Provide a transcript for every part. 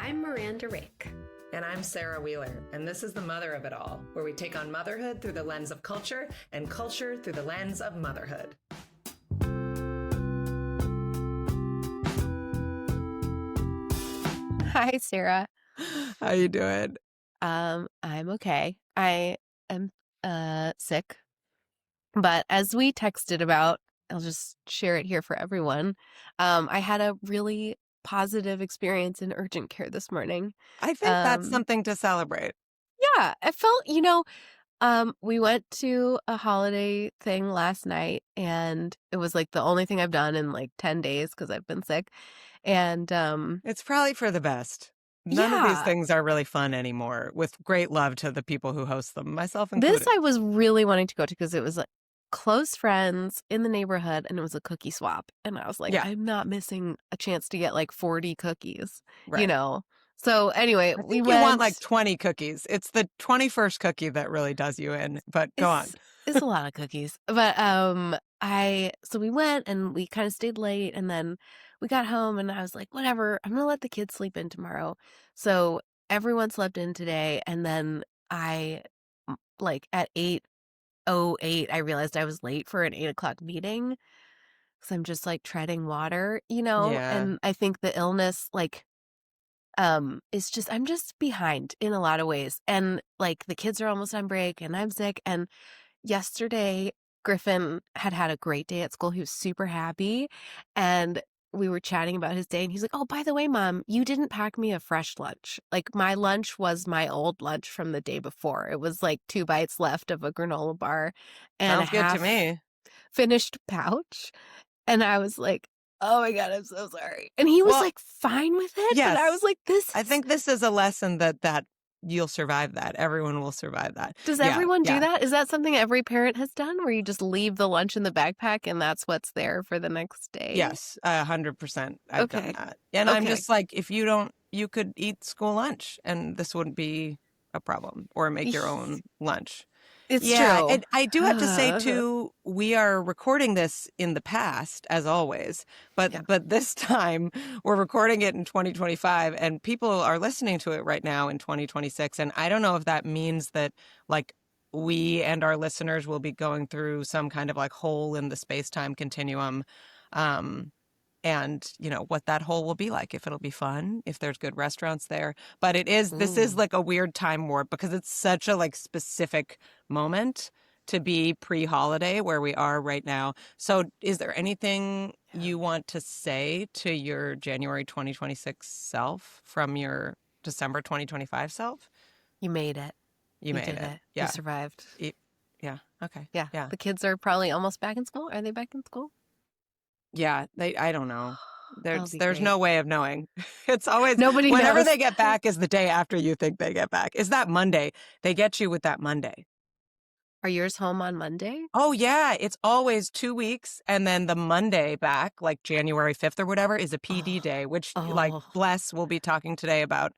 I'm Miranda Rake. And I'm Sarah Wheeler, and this is The Mother of It All, where we take on motherhood through the lens of culture and culture through the lens of motherhood. Hi, Sarah. How you doing? I'm okay. I am sick, but as we texted about, I'll just share it here for everyone. I had a really positive experience in urgent care this morning. I think that's something to celebrate. Yeah, I felt, we went to a holiday thing last night, and it was like the only thing I've done in like 10 days because I've been sick. And It's probably for the best. None of these yeah, things are really fun anymore, with great love to the people who host them, myself included. this I was really wanting to go to because it was like close friends in the neighborhood, and it was a cookie swap. And I was like, Yeah. I'm not missing a chance to get like 40 cookies, Right. So anyway, I think you want like 20 cookies. It's the 21st cookie that really does you in, but go on. It's a lot of cookies. But so we went and we kind of stayed late, and then we got home and I was like, whatever, I'm gonna let the kids sleep in tomorrow. So everyone slept in today, and then I like at 8:08 I realized I was late for an 8 o'clock meeting because I'm just like treading water, Yeah. and I think the illness is just I'm just behind in a lot of ways. And like the kids are almost on break and I'm sick. And yesterday, Griffin had a great day at school. He was super happy. And we were chatting about his day. And he's like, oh, by the way, Mom, you didn't pack me a fresh lunch. Like my lunch was my old lunch from the day before. It was like 2 bites left of a granola bar and Sounds good to me. finished pouch. And I was like, oh my God, I'm so sorry. And he was like fine with it. Yes. But I was like, I think this is a lesson that you'll survive that. Everyone will survive that. Does everyone do that? Is that something every parent has done where you just leave the lunch in the backpack and that's what's there for the next day? Yes, 100%. I've done Okay. that. And I'm just like, if you don't, you could eat school lunch and this wouldn't be a problem, or make your own lunch. It's true. And I do have to say, true. too, we are recording this in the past, as always. But this time, we're recording it in 2025, and people are listening to it right now in 2026. And I don't know if that means that, like, we and our listeners will be going through some kind of, like, hole in the space-time continuum. And, what that hole will be like, if it'll be fun, if there's good restaurants there. But this is like a weird time warp because it's such a like specific moment to be pre-holiday where we are right now. So is there anything you want to say to your January 2026 self from your December 2025 self? You made it. You made it. Yeah. You survived. Yeah. Okay. Yeah. Yeah. The kids are probably almost back in school. Are they back in school? Yeah, I don't know. There's great. no way of knowing. It's always Nobody whenever knows. they get back is the day after you think they get back. Is that Monday? They get you with that Monday. Are yours home on Monday? Oh yeah, it's always 2 weeks, and then the Monday back, like January 5th or whatever, is a PD day, which like Bless will be talking today about,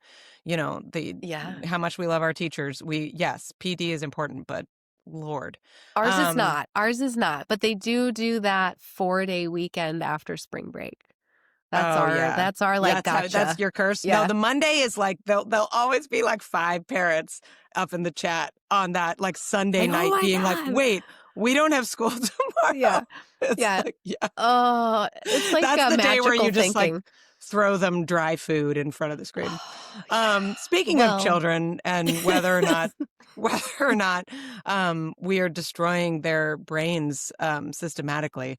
how much we love our teachers. PD is important, but Lord. Ours is not. Ours is not. But they do that 4-day weekend after spring break. That's our like gotcha. That's your curse. Yeah. No, the Monday is like they'll always be like 5 parents up in the chat on that like Sunday night being God. like, wait, we don't have school tomorrow. Yeah. It's Oh, it's like that's the day where you just thinking. like throw them dry food in front of the screen. Speaking of children and whether or not we are destroying their brains systematically,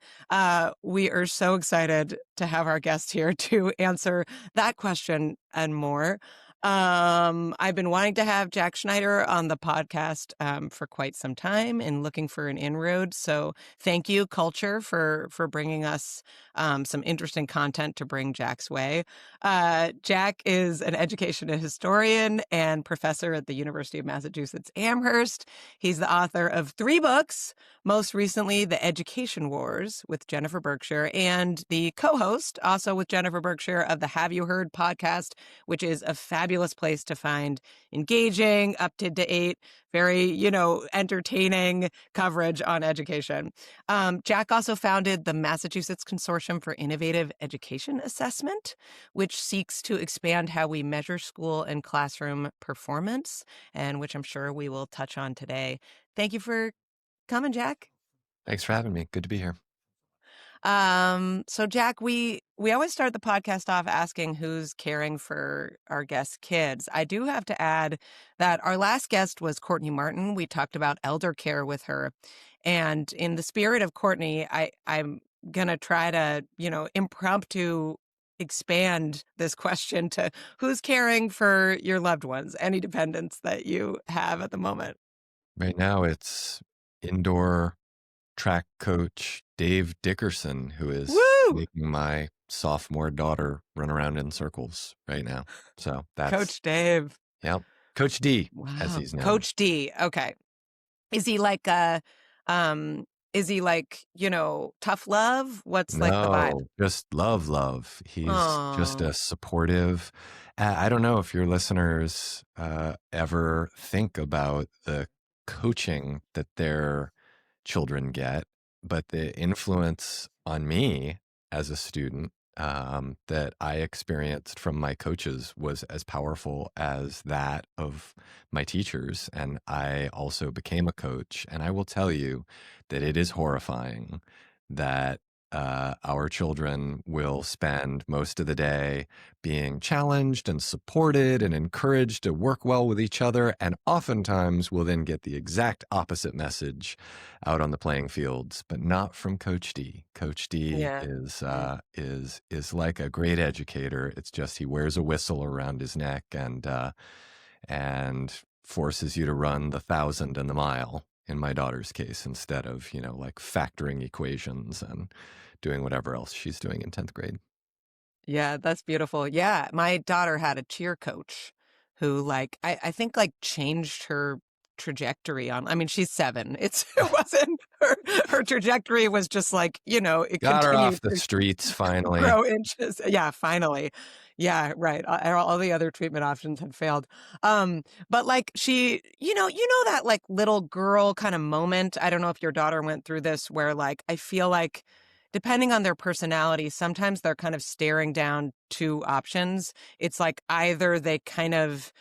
we are so excited to have our guest here to answer that question and more. I've been wanting to have Jack Schneider on the podcast for quite some time and looking for an inroad. So thank you, Culture, for bringing us some interesting content to bring Jack's way. Jack is an education historian and professor at the University of Massachusetts Amherst. He's the author of 3 books, most recently The Education Wars with Jennifer Berkshire, and the co-host, also with Jennifer Berkshire, of the Have You Heard podcast, which is a fabulous place to find engaging, up-to-date, very, entertaining coverage on education. Jack also founded the Massachusetts Consortium for Innovative Education Assessment, which seeks to expand how we measure school and classroom performance, and which I'm sure we will touch on today. Thank you for coming, Jack. Thanks for having me. Good to be here. So Jack, we always start the podcast off asking who's caring for our guests' kids. I do have to add that our last guest was Courtney Martin. We talked about elder care with her. And in the spirit of Courtney, I'm gonna try to, impromptu expand this question to who's caring for your loved ones, any dependents that you have at the moment. Right now, it's indoor track coach Dave Dickerson, who is Woo! making my sophomore daughter run around in circles right now. So that's Coach Dave. Yep. Coach D, as Wow. he's known. Coach D. Okay. Is he like tough love? What's like the vibe? No, just love. He's just Oh, a supportive. I don't know if your listeners ever think about the coaching that their children get, but the influence on me as a student that I experienced from my coaches was as powerful as that of my teachers. And I also became a coach. And I will tell you that it is horrifying that our children will spend most of the day being challenged and supported and encouraged to work well with each other, and oftentimes will then get the exact opposite message out on the playing fields, but not from Coach D. Coach D yeah. is like a great educator. It's just he wears a whistle around his neck and forces you to run the 1,000 and the mile, in my daughter's case, instead of, like factoring equations and doing whatever else she's doing in 10th grade. Yeah, that's beautiful. Yeah, my daughter had a cheer coach who I think changed her trajectory on. I mean, she's 7. It wasn't her trajectory was just it Got her continued off the to streets finally. grow inches. Yeah, finally. Yeah, right. All the other treatment options had failed. But she, that little girl kind of moment. I don't know if your daughter went through this where I feel like depending on their personality, sometimes they're kind of staring down two options. It's either they kind of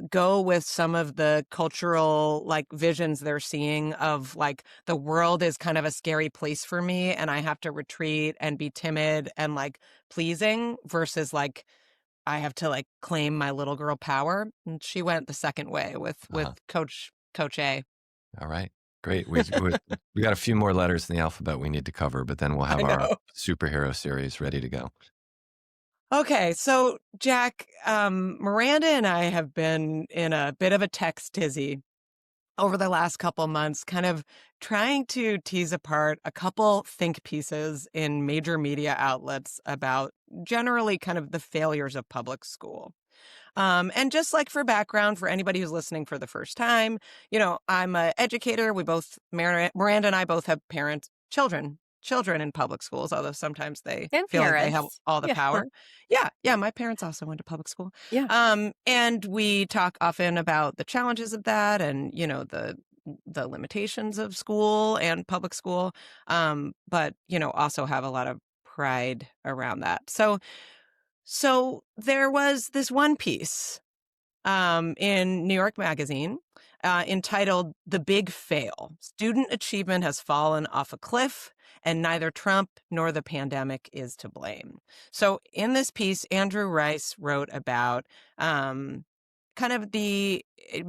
go with some of the cultural visions they're seeing of the world is kind of a scary place for me and I have to retreat and be timid and pleasing versus I have to claim my little girl power. And she went the second way with Coach A. All right. Great. We got a few more letters in the alphabet we need to cover, but then we'll have our superhero series ready to go. Okay, so Jack, Miranda and I have been in a bit of a text tizzy over the last couple months, kind of trying to tease apart a couple think pieces in major media outlets about generally kind of the failures of public school. And just for background, for anybody who's listening for the first time, I'm an educator. Miranda and I both have children in public schools, although sometimes they And feel like they have parents. all the power. Yeah. My parents also went to public school. Yeah. And we talk often about the challenges of that and, the limitations of school and public school. But, also have a lot of pride around that. So there was this one piece in New York Magazine entitled "The Big Fail: Student Achievement Has Fallen Off a Cliff, and Neither Trump nor the Pandemic is to Blame." So in this piece, Andrew Rice wrote about kind of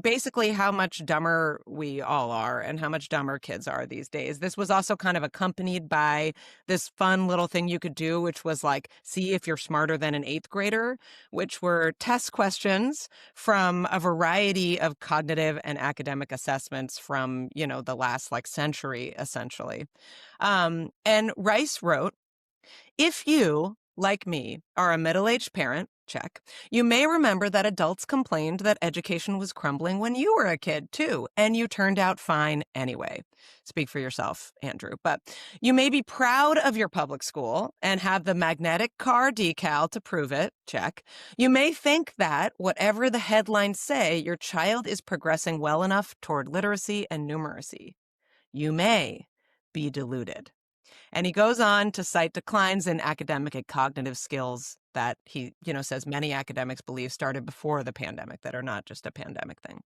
basically how much dumber we all are and how much dumber kids are these days. This was also kind of accompanied by this fun little thing you could do, which was see if you're smarter than an 8th grader, which were test questions from a variety of cognitive and academic assessments from, the last century, essentially. And Rice wrote, "If you, like me, are a middle-aged parent, check, you may remember that adults complained that education was crumbling when you were a kid, too, and you turned out fine anyway. Speak for yourself, Andrew. But you may be proud of your public school and have the magnetic car decal to prove it, check. You may think that, whatever the headlines say, your child is progressing well enough toward literacy and numeracy. You may be deluded. And he goes on to cite declines in academic and cognitive skills that he, says many academics believe started before the pandemic, that are not just a pandemic thing.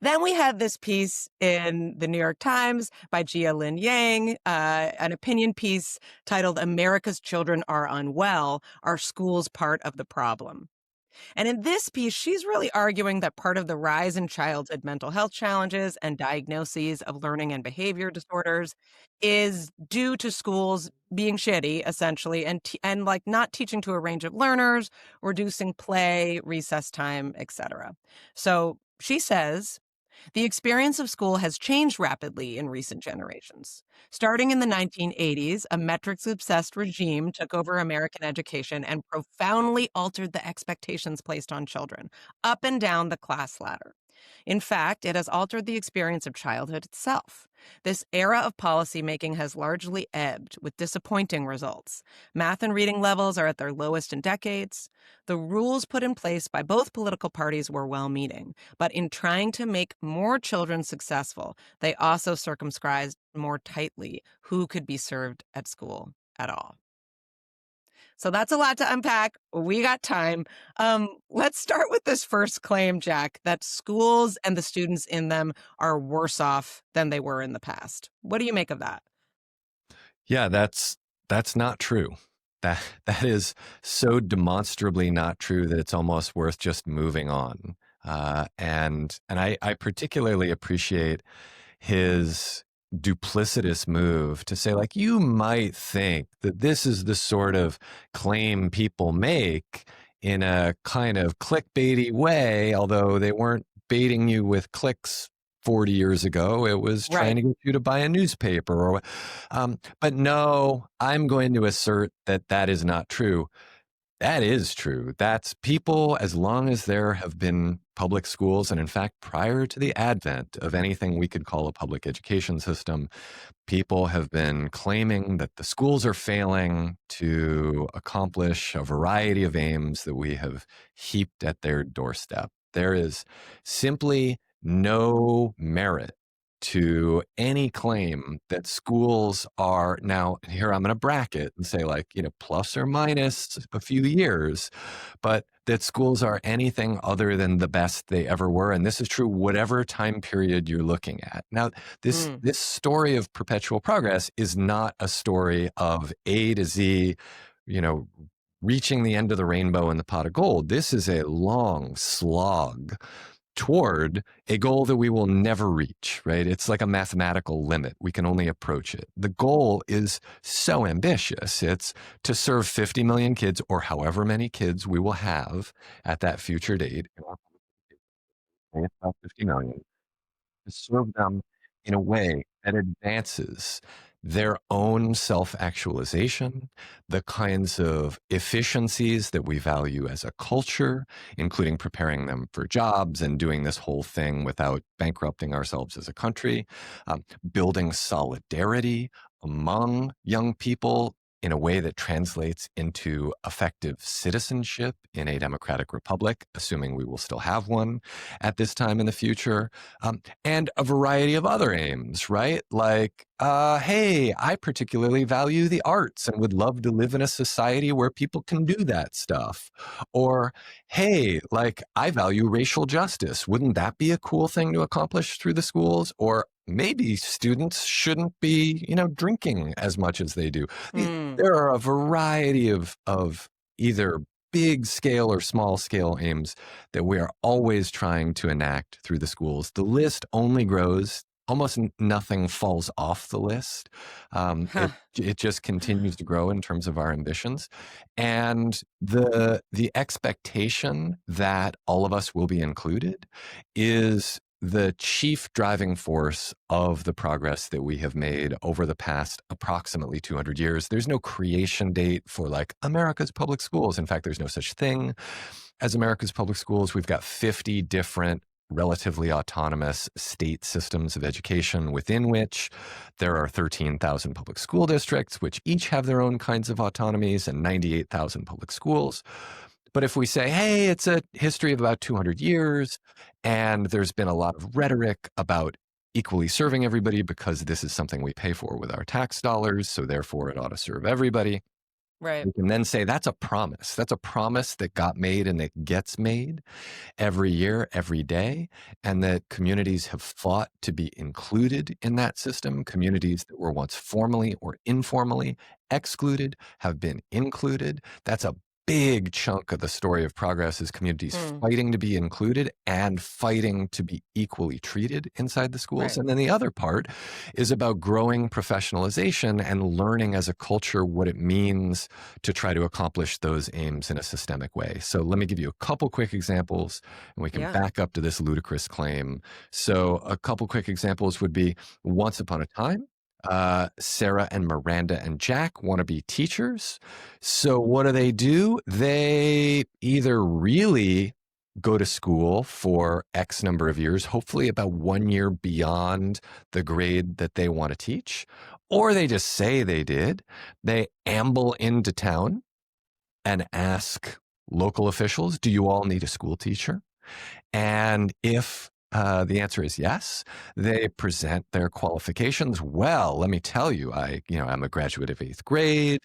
Then we had this piece in the New York Times by Jia Lin Yang, an opinion piece titled "America's Children Are Unwell. Are Schools Part of the Problem?" And in this piece, she's really arguing that part of the rise in childhood mental health challenges and diagnoses of learning and behavior disorders is due to schools being shitty, essentially, and like not teaching to a range of learners, reducing play, recess time, etc. So she says, the experience of school has changed rapidly in recent generations. Starting in the 1980s, a metrics-obsessed regime took over American education and profoundly altered the expectations placed on children, up and down the class ladder. In fact, it has altered the experience of childhood itself. This era of policymaking has largely ebbed, with disappointing results. Math and reading levels are at their lowest in decades. The rules put in place by both political parties were well-meaning, but in trying to make more children successful, they also circumscribed more tightly who could be served at school at all. So that's a lot to unpack. We got time. Let's start with this first claim, Jack, that schools and the students in them are worse off than they were in the past. What do you make of that? Yeah, that's not true. That is so demonstrably not true that it's almost worth just moving on. And I particularly appreciate his duplicitous move to say, like, you might think that this is the sort of claim people make in a kind of clickbaity way, although they weren't baiting you with clicks 40 years ago. It was trying to get you to buy a newspaper. But no, I'm going to assert that that is not true. That is true. That's people, as long as there have been public schools, and in fact, prior to the advent of anything we could call a public education system, people have been claiming that the schools are failing to accomplish a variety of aims that we have heaped at their doorstep. There is simply no merit to any claim that schools are now, here I'm going to bracket and say, like, plus or minus a few years, but that schools are anything other than the best they ever were. And this is true whatever time period you're looking at. Now, this story of perpetual progress is not a story of A to Z, reaching the end of the rainbow in the pot of gold. This is a long slog toward a goal that we will never reach, right? It's like a mathematical limit. We can only approach it. The goal is so ambitious. It's to serve 50 million kids, or however many kids we will have at that future date. It's about 50 million. To serve them in a way that advances their own self-actualization, the kinds of efficiencies that we value as a culture, including preparing them for jobs and doing this whole thing without bankrupting ourselves as a country, building solidarity among young people in a way that translates into effective citizenship in a democratic republic, assuming we will still have one at this time in the future, and a variety of other aims, right? Like, hey, I particularly value the arts and would love to live in a society where people can do that stuff. Or, hey, like, I value racial justice. Wouldn't that be a cool thing to accomplish through the schools? Or maybe students shouldn't be, drinking as much as they do. There are a variety of either big scale or small scale aims that we are always trying to enact through the schools. The list only grows. Almost nothing falls off the list. It just continues to grow in terms of our ambitions. And the expectation that all of us will be included is the chief driving force of the progress that we have made over the past approximately 200 years. There's no creation date for like America's public schools. In fact, there's no such thing as America's public schools. We've got 50 different relatively autonomous state systems of education within which there are 13,000 public school districts, which each have their own kinds of autonomies, and 98,000 public schools. But if we say, hey, it's a history of about 200 years, and there's been a lot of rhetoric about equally serving everybody because this is something we pay for with our tax dollars, so therefore it ought to serve everybody. Right. We can then say that's a promise. That's a promise that got made and that gets made every year, every day, and that communities have fought to be included in that system. Communities that were once formally or informally excluded have been included. That's a big chunk of the story of progress, is communities fighting to be included and fighting to be equally treated inside the schools. Right. And then the other part is about growing professionalization and learning as a culture what it means to try to accomplish those aims in a systemic way. So let me give you a couple quick examples, and we can back up to this ludicrous claim. So a couple quick examples would be, once upon a time, Sarah and Miranda and Jack want to be teachers. So what do? They either really go to school for X number of years, hopefully about 1 year beyond the grade that they want to teach, or they just say they did. They amble into town and ask local officials, do you all need a school teacher? And if the answer is yes, they present their qualifications. Well, let me tell you, I'm a graduate of 8th grade.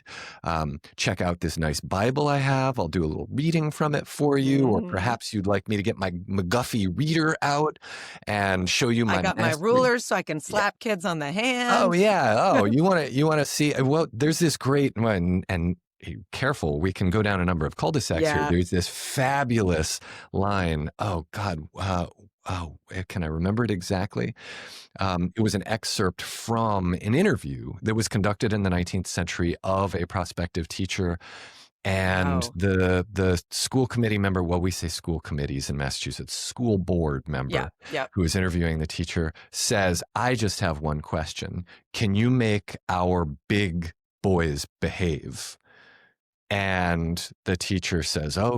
Check out this nice Bible I have. I'll do a little reading from it for you. Or perhaps you'd like me to get my McGuffey reader out and show you my I got my rulers so I can slap kids on the hand. Oh, yeah. Oh, you want to see? Well, there's this great one, and careful, we can go down a number of cul-de-sacs here. There's this fabulous line. Oh, God. Can I remember it exactly? It was an excerpt from an interview that was conducted in the 19th century of a prospective teacher. And the school committee member, well, we say school committees in Massachusetts, school board member who is interviewing the teacher says, I just have one question. Can you make our big boys behave? And the teacher says, I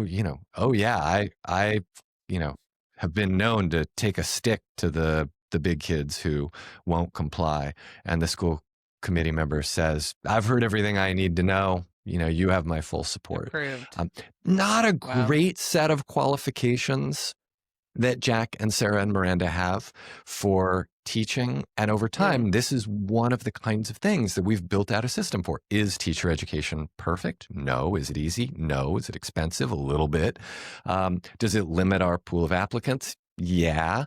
have been known to take a stick to the big kids who won't comply. And the school committee member says, I've heard everything I need to know. You have my full support. Not a great set of qualifications that Jack and Sarah and Miranda have for teaching. And over time, this is one of the kinds of things that we've built out a system for. Is teacher education perfect? No. Is it easy? No. Is it expensive? A little bit. Does it limit our pool of applicants? Yeah.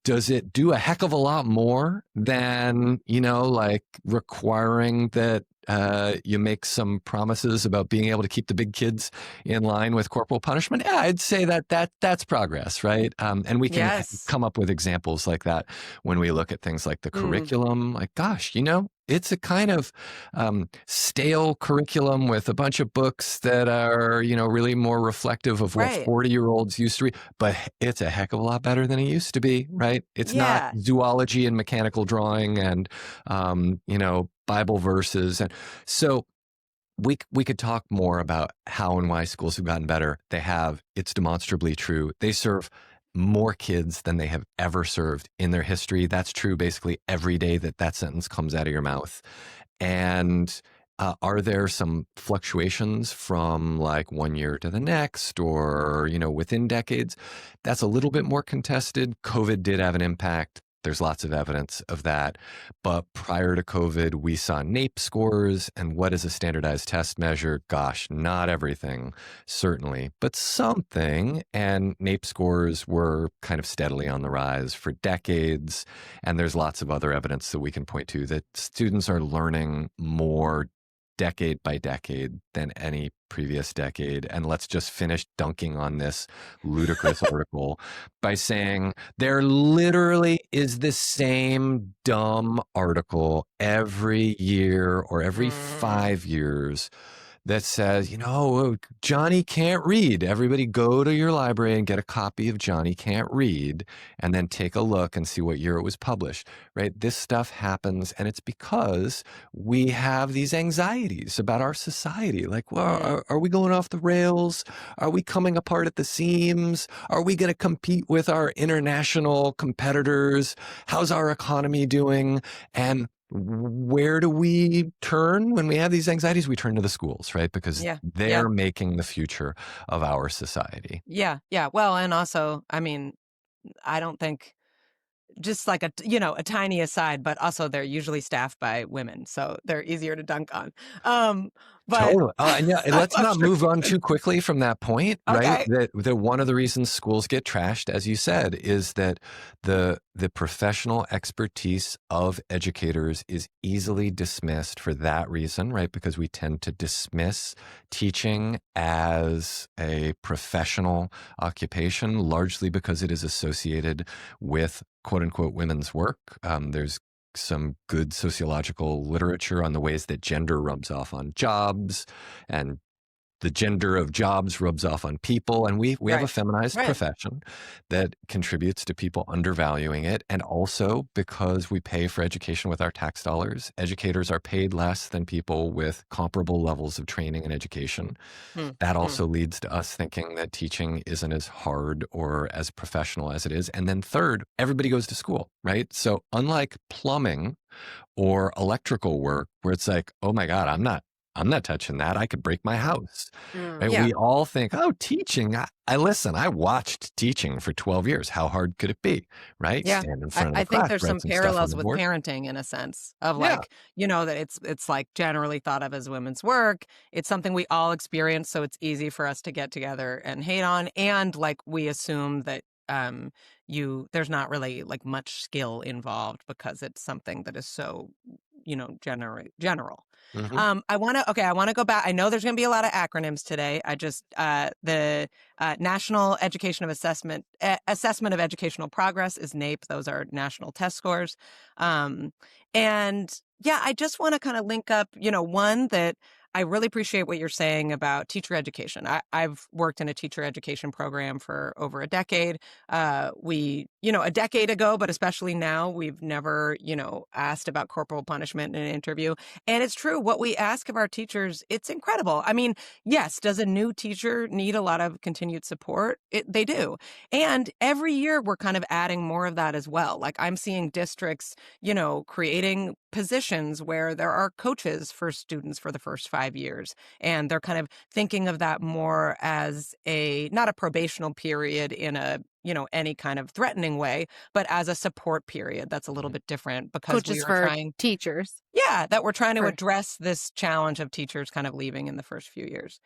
Does it do a heck of a lot more than, like requiring that you make some promises about being able to keep the big kids in line with corporal punishment? Yeah, I'd say that's progress, right? And we can come up with examples like that when we look at things like the curriculum. Like, gosh, it's a kind of stale curriculum with a bunch of books that are, really more reflective of what 40-year-olds used to read. But it's a heck of a lot better than it used to be, right? It's not zoology and mechanical drawing and, Bible verses. And so we could talk more about how and why schools have gotten better. They have. It's demonstrably true. They serve more kids than they have ever served in their history. That's true basically every day that sentence comes out of your mouth. And are there some fluctuations from like 1 year to the next or, within decades? That's a little bit more contested. COVID did have an impact. There's lots of evidence of that. But prior to COVID, we saw NAEP scores. And what is a standardized test measure? Gosh, not everything, certainly, but something. And NAEP scores were kind of steadily on the rise for decades. And there's lots of other evidence that we can point to that students are learning more decade by decade than any previous decade. And let's just finish dunking on this ludicrous article by saying there literally is the same dumb article every year or every 5 years that says, Johnny Can't Read. Everybody go to your library and get a copy of Johnny Can't Read and then take a look and see what year it was published, right? This stuff happens, and it's because we have these anxieties about our society. Like, well, are we going off the rails? Are we coming apart at the seams? Are we going to compete with our international competitors? How's our economy doing? And where do we turn when we have these anxieties? We turn to the schools, right? Because they're making the future of our society. Yeah. Well, and also, I mean, I don't think, just like a tiny aside, but also they're usually staffed by women, so they're easier to dunk on. But Totally. And let's not move on too quickly from that point, right? Okay. That one of the reasons schools get trashed, as you said, is that the professional expertise of educators is easily dismissed for that reason, right? Because we tend to dismiss teaching as a professional occupation, largely because it is associated with quote unquote women's work. There's some good sociological literature on the ways that gender rubs off on jobs, and the gender of jobs rubs off on people. And we have a feminized profession that contributes to people undervaluing it. And also because we pay for education with our tax dollars, educators are paid less than people with comparable levels of training and education. That also leads to us thinking that teaching isn't as hard or as professional as it is. And then third, everybody goes to school, right? So unlike plumbing or electrical work, where it's like, oh my God, I'm not touching that. I could break my house. Right? We all think, oh, teaching. I listen, I watched teaching for 12 years. How hard could it be? Right? Yeah. Stand in front of the I think class, there's write some some stuff on parallels the with board. parenting in a sense of like, that it's like generally thought of as women's work. It's something we all experience. So it's easy for us to get together and hate on. And like we assume that there's not really like much skill involved because it's something that is so, general. I want to go back. I know there's going to be a lot of acronyms today. I just, the National Education of Assessment of Educational Progress is NAEP. Those are national test scores. And I just want to kind of link up, one that I really appreciate what you're saying about teacher education. I've worked in a teacher education program for over a decade. A decade ago, but especially now, we've never, asked about corporal punishment in an interview. And it's true. What we ask of our teachers, it's incredible. I mean, yes, does a new teacher need a lot of continued support? They do. And every year we're kind of adding more of that as well. Like I'm seeing districts, creating positions where there are coaches for students for the first 5 years. And they're kind of thinking of that more as not a probational period in a, any kind of threatening way, but as a support period. That's a little bit different because coaches for teachers. Yeah, that we're trying to address this challenge of teachers kind of leaving in the first few years.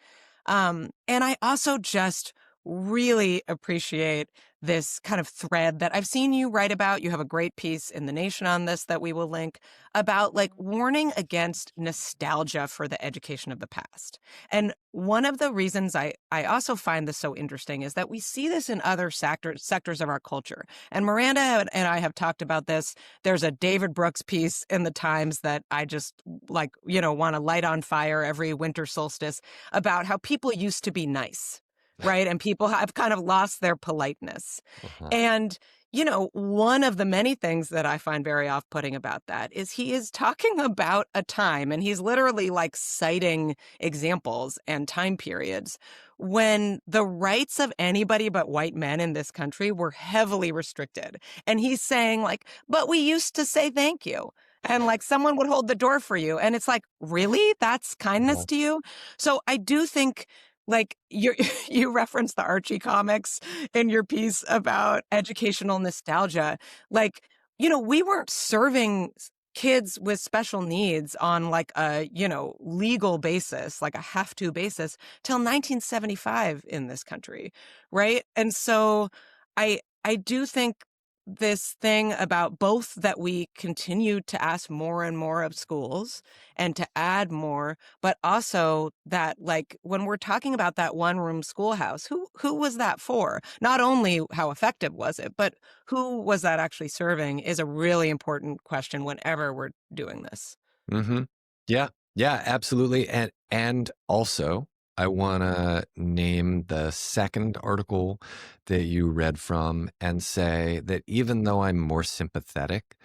And I also just really appreciate this kind of thread that I've seen you write about. You have a great piece in The Nation on this that we will link about like warning against nostalgia for the education of the past. And one of the reasons I also find this so interesting is that we see this in other sectors of our culture. And Miranda and I have talked about this. There's a David Brooks piece in the Times that I just want to light on fire every winter solstice about how people used to be nice. Right. And people have kind of lost their politeness. And, one of the many things that I find very off-putting about that is he is talking about a time, and he's literally like citing examples and time periods when the rights of anybody but white men in this country were heavily restricted. And he's saying like, but we used to say thank you. And like someone would hold the door for you. And it's like, really? That's kindness to you? So I do think like you referenced the Archie comics in your piece about educational nostalgia. Like, we weren't serving kids with special needs on like a, legal basis, like a have to basis till 1975 in this country. Right. And so I do think this thing about both that we continue to ask more and more of schools and to add more, but also that like when we're talking about that one room schoolhouse, who was that for? Not only how effective was it, but who was that actually serving is a really important question whenever we're doing this. Yeah. Yeah, absolutely. And also, I want to name the second article that you read from and say that even though I'm more sympathetic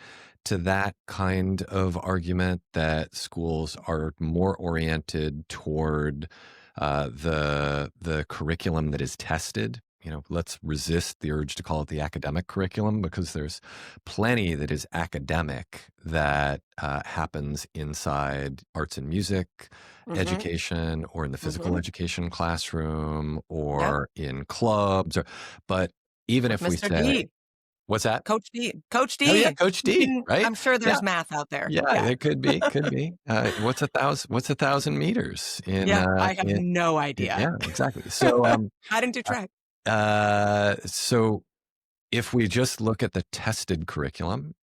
to that kind of argument that schools are more oriented toward the curriculum that is tested. Let's resist the urge to call it the academic curriculum, because there's plenty that is academic that happens inside arts and music Mm-hmm. education, or in the physical Mm-hmm. education classroom, Yep. or in clubs. But even With if we Mr. say, D, what's that? Coach D, Coach Oh yeah, D. Coach You D, can, right? I'm sure Yeah, there's math out there. yeah, Yeah. it could be. What's 1,000 meters Yeah. I have no idea. yeah, exactly. So, I didn't do uh, track. so if we just look at the tested curriculum,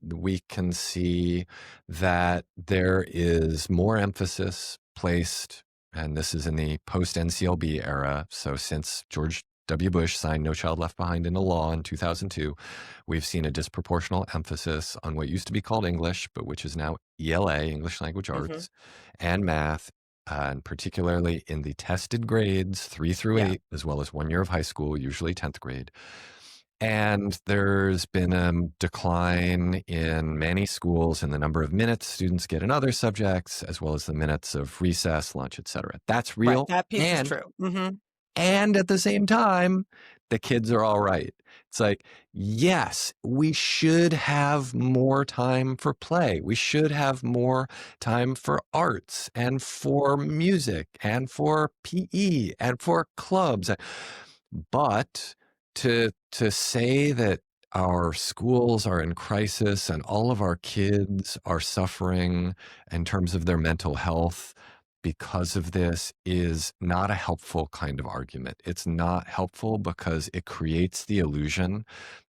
we can see that there is more emphasis placed, and this is in the post-NCLB era. So since George W. Bush signed No Child Left Behind into law in 2002, we've seen a disproportional emphasis on what used to be called English, but which is now ELA, English Language Mm-hmm. Arts, and math, and particularly in the tested grades 3 through Yeah. 8, as well as 1 year of high school, usually 10th grade. And there's been a decline in many schools in the number of minutes students get in other subjects, as well as the minutes of recess, lunch, etc. That's Right. real. That piece is And true. Mm-hmm. at the same time, the kids are all right. It's like, yes, we should have more time for play. We should have more time for arts and for music and for PE and for clubs. But to say that our schools are in crisis and all of our kids are suffering in terms of their mental health because of this is not a helpful kind of argument. It's not helpful because it creates the illusion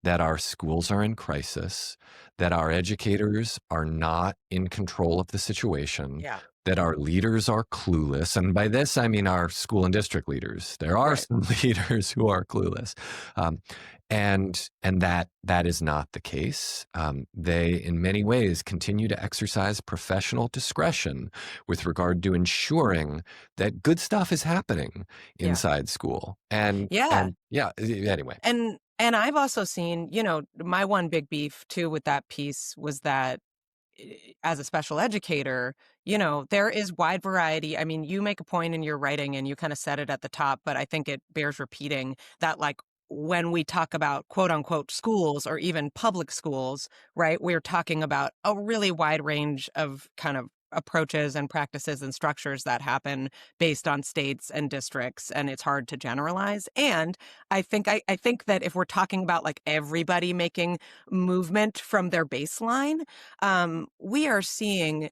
that our schools are in crisis, that our educators are not in control of the situation, Yeah. that our leaders are clueless. And by this, I mean our school and district leaders. There are Right. some leaders who are clueless. Um, and that is not the case. They, in many ways, continue to exercise professional discretion with regard to ensuring that good stuff is happening Yeah. inside school. And Yeah. yeah, anyway. And I've also seen, my one big beef too with that piece was that as a special educator, there is wide variety. I mean, you make a point in your writing and you kind of said it at the top, but I think it bears repeating that, like, when we talk about quote unquote schools or even public schools, right, we're talking about a really wide range of kind of approaches and practices and structures that happen based on states and districts, and it's hard to generalize. And I think that if we're talking about like everybody making movement from their baseline, we are seeing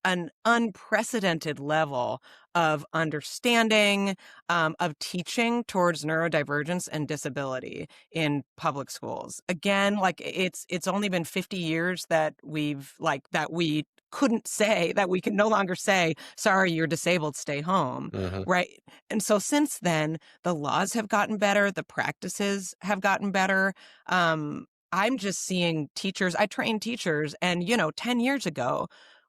an unprecedented level of understanding, of teaching towards neurodivergence and disability in public schools. Again, like it's only been 50 years that we couldn't say that we can no longer say, sorry, you're disabled, stay home. Mhm. Right. And so since then, the laws have gotten better, the practices have gotten better. I'm just seeing teachers. I train teachers, and 10 years ago,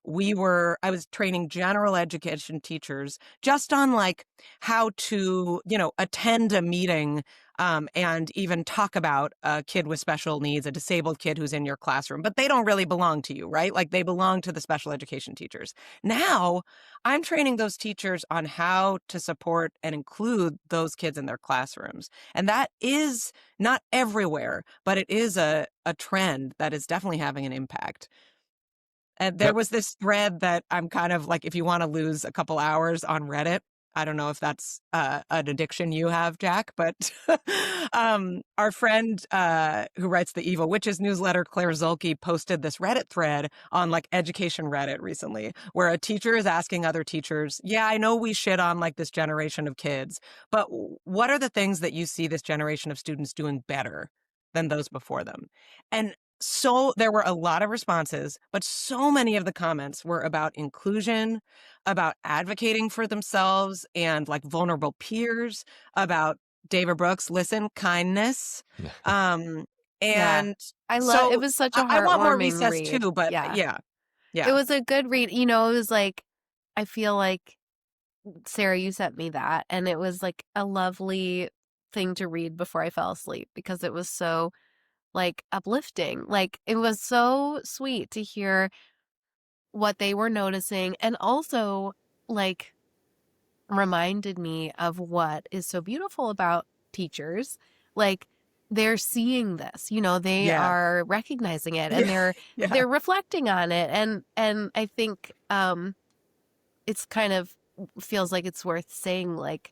I was training general education teachers just on like how to, attend a meeting, and even talk about a kid with special needs, a disabled kid who's in your classroom, but they don't really belong to you, right? Like they belong to the special education teachers. Now I'm training those teachers on how to support and include those kids in their classrooms. And that is not everywhere, but it is a trend that is definitely having an impact. And there Yep. was this thread that I'm kind of like, if you want to lose a couple hours on Reddit, I don't know if that's an addiction you have, Jack, but our friend who writes the Evil Witches newsletter, Claire Zulke, posted this Reddit thread on like education Reddit recently, where a teacher is asking other teachers, yeah, I know we shit on like this generation of kids, but what are the things that you see this generation of students doing better than those before them? And so there were a lot of responses, but so many of the comments were about inclusion, about advocating for themselves and like vulnerable peers, about David Brooks, listen, kindness. Um, Yeah. and I love it so was such a I want more heartwarming recess read. too, but Yeah. yeah, It yeah, was a good read. It was like I feel like, Sarah, you sent me that, and it was like a lovely thing to read before I fell asleep because it was so like uplifting. Like it was so sweet to hear what they were noticing, and also like reminded me of what is so beautiful about teachers. Like they're seeing this, they Yeah. are recognizing it, and Yeah. they're reflecting on it. And I think it's kind of feels like it's worth saying, like,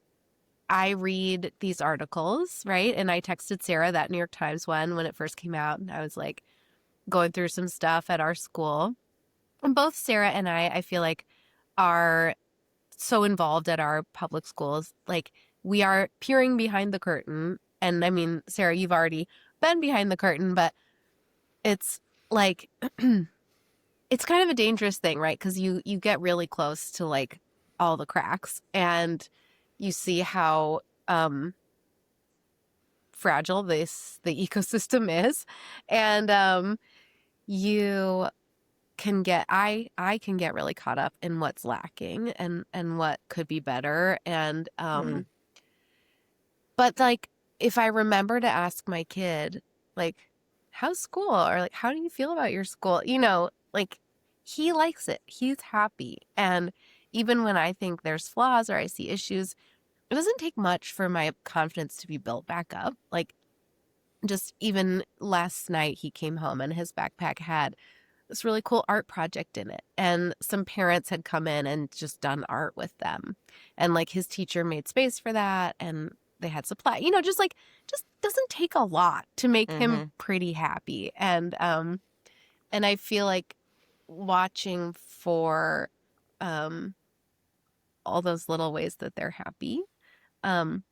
I read these articles, right? And I texted Sarah that New York Times one when it first came out, and I was like going through some stuff at our school. And both Sarah and I feel like, are so involved at our public schools. Like we are peering behind the curtain. And I mean, Sarah, you've already been behind the curtain, but it's like, it's kind of a dangerous thing, right? Because you get really close to like all the cracks, and you see how fragile the ecosystem is, and you can get I can get really caught up in what's lacking and what could be better, and but like if I remember to ask my kid, like, how's school, or like, how do you feel about your school, like, he likes it, he's happy. And even when I think there's flaws or I see issues, it doesn't take much for my confidence to be built back up. Like, just even last night he came home and his backpack had this really cool art project in it, and some parents had come in and just done art with them, and like his teacher made space for that, and they had supply, just doesn't take a lot to make him pretty happy. And I feel like watching for all those little ways that they're happy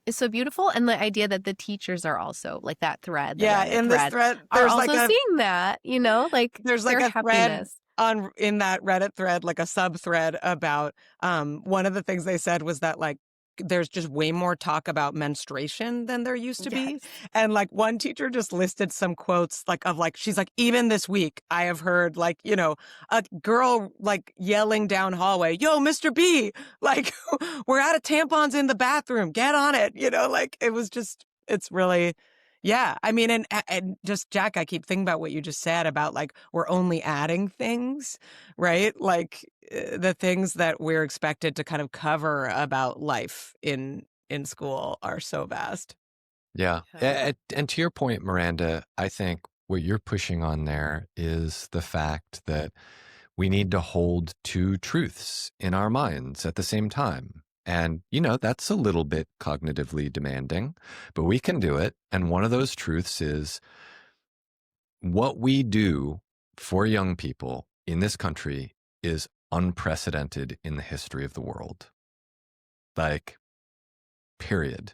is so beautiful. And the idea that the teachers are also like that thread. Yeah, in this thread, are there's also like seeing that, like there's like their a happiness. thread in that Reddit thread, like a sub thread about one of the things they said was that like there's just way more talk about menstruation than there used to be. And like one teacher just listed some quotes like of like, she's like, even this week I have heard like, a girl like yelling down hallway, yo, Mr. B, like we're out of tampons in the bathroom, get on it. Like it was just, it's really, yeah. I mean, and just Jack, I keep thinking about what you just said about like, we're only adding things, right? Like the things that we're expected to kind of cover about life in school are so vast. Yeah. And to your point, Miranda, I think what you're pushing on there is the fact that we need to hold two truths in our minds at the same time. And, that's a little bit cognitively demanding, but we can do it. And one of those truths is what we do for young people in this country is unprecedented in the history of the world. Like, period.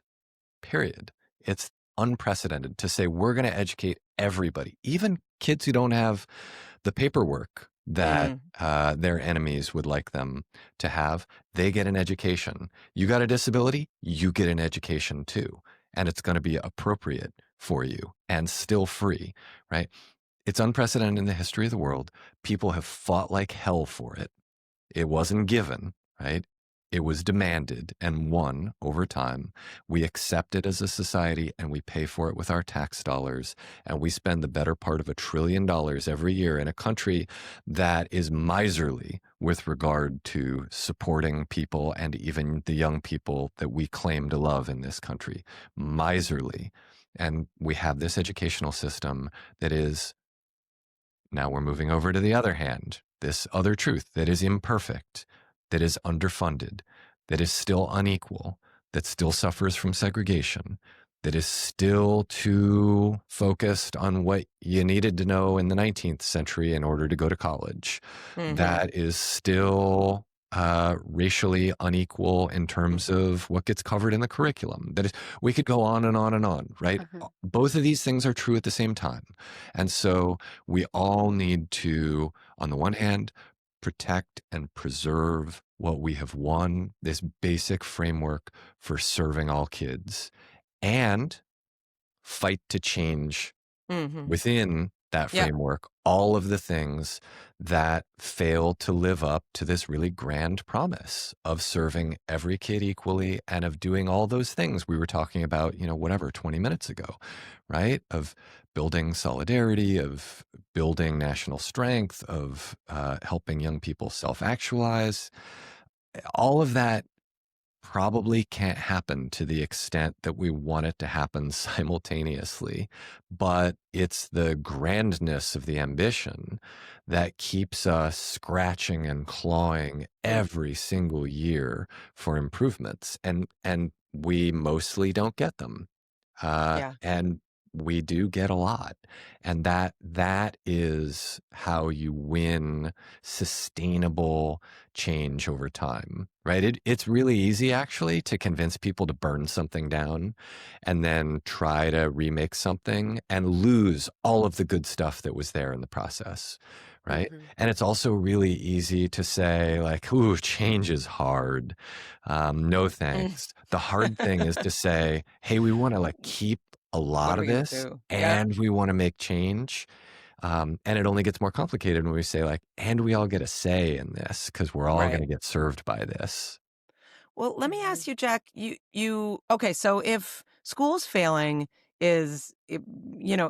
It's unprecedented to say we're going to educate everybody, even kids who don't have the paperwork that their enemies would like them to have. They get an education. You got a disability, you get an education too. And it's going to be appropriate for you and still free, right? It's unprecedented in the history of the world. People have fought like hell for it. It wasn't given, right? It was demanded and won over time. We accept it as a society and we pay for it with our tax dollars. And we spend the better part of $1 trillion every year in a country that is miserly with regard to supporting people and even the young people that we claim to love in this country. Miserly. And we have this educational system that is, now we're moving over to the other hand, this other truth that is imperfect, that is underfunded, that is still unequal, that still suffers from segregation, that is still too focused on what you needed to know in the 19th century in order to go to college, that is still racially unequal in terms of what gets covered in the curriculum. That is, we could go on and on and on, right? Both of these things are true at the same time. And so we all need to, on the one hand, protect and preserve what we have won, this basic framework for serving all kids, and fight to change within that Yeah. framework, all of the things that fail to live up to this really grand promise of serving every kid equally and of doing all those things we were talking about, 20 minutes ago, right? Of building solidarity, of building national strength, of helping young people self-actualize. All of that probably can't happen to the extent that we want it to happen simultaneously, but it's the grandness of the ambition that keeps us scratching and clawing every single year for improvements, and we mostly don't get them, Yeah. and we do get a lot, and that is how you win sustainable change over time, right? It's really easy actually to convince people to burn something down and then try to remake something and lose all of the good stuff that was there in the process, right? Mm-hmm. And it's also really easy to say like, ooh, change is hard. No thanks. The hard thing is to say, hey, we want to like keep a What lot are of we going this to do? Yeah. and we want to make change. And it only gets more complicated when we say like, and we all get a say in this because we're all going Right. to get served by this. Well, let me Mm-hmm. ask you, Jack, okay, so if schools failing is,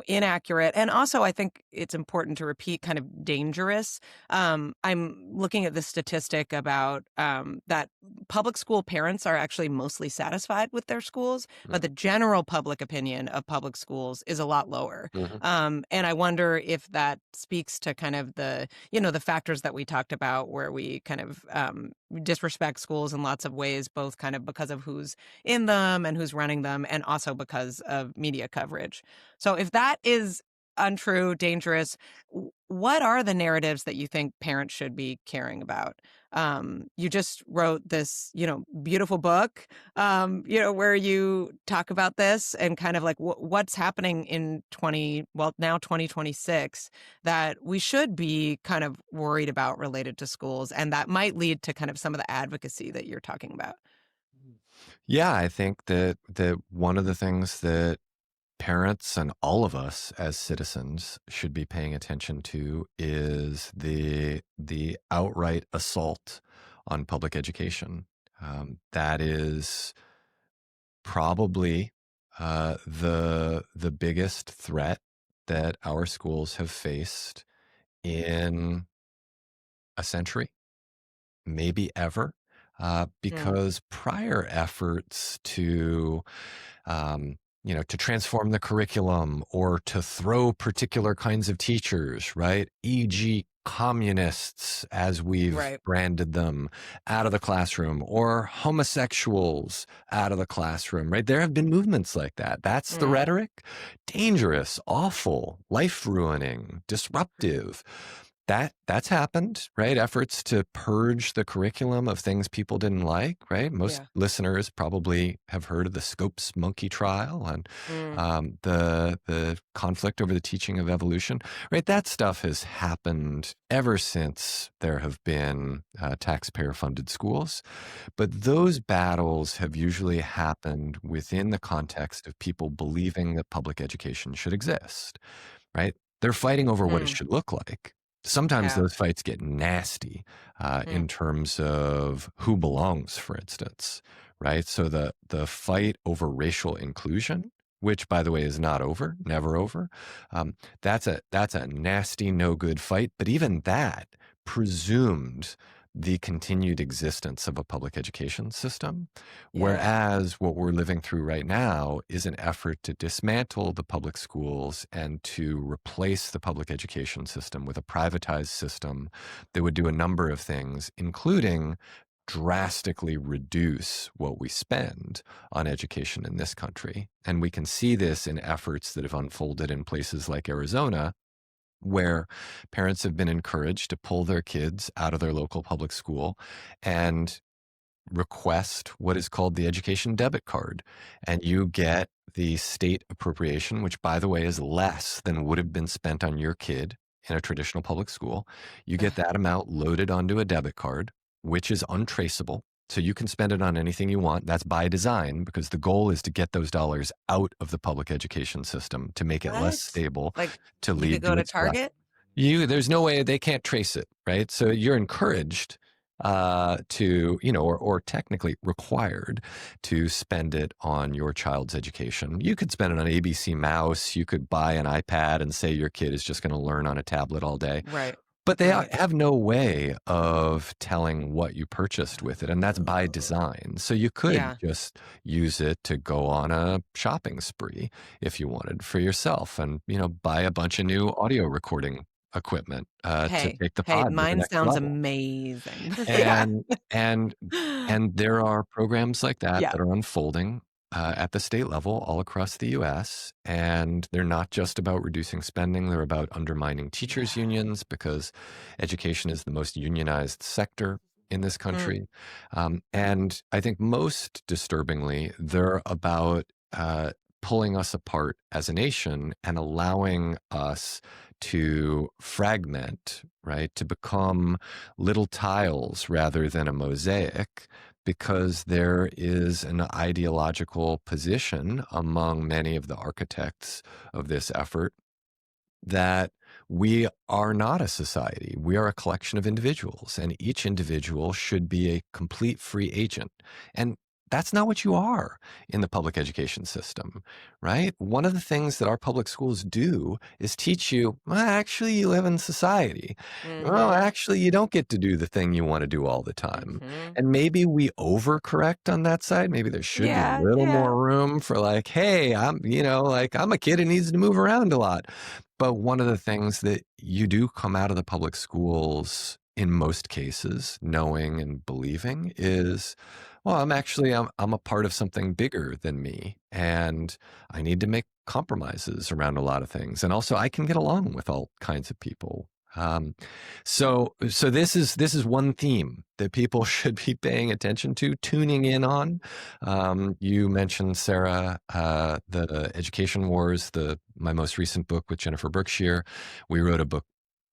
inaccurate, and also I think it's important to repeat kind of dangerous. I'm looking at the statistic about that public school parents are actually mostly satisfied with their schools, but the general public opinion of public schools is a lot lower. And I wonder if that speaks to kind of the factors that we talked about where we kind of disrespect schools in lots of ways, both kind of because of who's in them and who's running them, and also because of media coverage. So if that is untrue, dangerous, what are the narratives that you think parents should be caring about? You just wrote this, beautiful book, where you talk about this and kind of like what's happening in now 2026 that we should be kind of worried about related to schools, and that might lead to kind of some of the advocacy that you're talking about. Yeah, I think that one of the things that parents and all of us as citizens should be paying attention to is the outright assault on public education. That is probably the biggest threat that our schools have faced in a century, maybe ever, Mm, because prior efforts to to transform the curriculum or to throw particular kinds of teachers, right? E.g., communists, as we've right. branded them, out of the classroom, or homosexuals out of the classroom, right? There have been movements like that. That's the Mm, rhetoric. Dangerous, awful, life ruining, disruptive. That's happened, right? Efforts to purge the curriculum of things people didn't like, right? Most yeah. listeners probably have heard of the Scopes monkey trial and Mm, the conflict over the teaching of evolution, right? That stuff has happened ever since there have been taxpayer-funded schools. But those battles have usually happened within the context of people believing that public education should exist, right? They're fighting over what it mm, should look like. Sometimes yeah. those fights get nasty Mm, in terms of who belongs, for instance, right? So the fight over racial inclusion, which by the way is not over, never over, that's a nasty, no good fight. But even that presumed the continued existence of a public education system. yeah. Whereas what we're living through right now is an effort to dismantle the public schools and to replace the public education system with a privatized system that would do a number of things, including drastically reduce what we spend on education in this country. And we can see this in efforts that have unfolded in places like Arizona, where parents have been encouraged to pull their kids out of their local public school and request what is called the education debit card. And you get the state appropriation, which, by the way, is less than would have been spent on your kid in a traditional public school. You get that amount loaded onto a debit card, which is untraceable. So you can spend it on anything you want. That's by design, because the goal is to get those dollars out of the public education system to make it less What? stable, Like, to you could lead go to to its collapse. Target? There's no way they can't trace it, right? So you're encouraged to, or technically required to spend it on your child's education. You could spend it on ABC Mouse. You could buy an iPad and say your kid is just going to learn on a tablet all day. Right. But they Right. have no way of telling what you purchased with it, and that's by design. So you could just use it to go on a shopping spree if you wanted for yourself, and buy a bunch of new audio recording equipment to take the pod to the Mine next sounds level. amazing. And there are programs like that Yeah. that are unfolding at the state level all across the U.S. And they're not just about reducing spending. They're about undermining teachers' unions, because education is the most unionized sector in this country. And I think most disturbingly, they're about pulling us apart as a nation and allowing us to fragment, right? To become little tiles rather than a mosaic, because there is an ideological position among many of the architects of this effort that we are not a society. We are a collection of individuals, and each individual should be a complete free agent. And that's not what you are in the public education system, right? One of the things that our public schools do is teach you, well, actually, you live in society. Well, actually, you don't get to do the thing you want to do all the time. And maybe we overcorrect on that side. Maybe there should be a little more room for like, hey, I'm a kid who needs to move around a lot. But one of the things that you do come out of the public schools in most cases knowing and believing is, well, I'm a part of something bigger than me, and I need to make compromises around a lot of things. And also I can get along with all kinds of people. So this is one theme that people should be paying attention to, tuning in on. You mentioned, Sarah, the Education Wars, my most recent book with Jennifer Berkshire. We wrote a book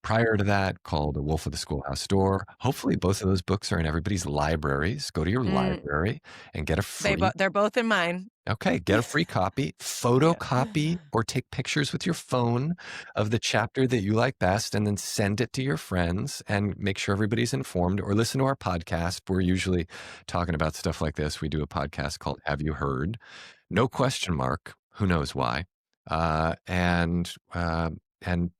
prior to that called The Wolf of the Schoolhouse Door. Hopefully both of those books are in everybody's libraries. Go to your library and get a free. They're both in mine. Okay, get a free copy, photocopy or take pictures with your phone of the chapter that you like best, and then send it to your friends and make sure everybody's informed, or listen to our podcast. We're usually talking about stuff like this. We do a podcast called Have You Heard? No question mark. Who knows why? And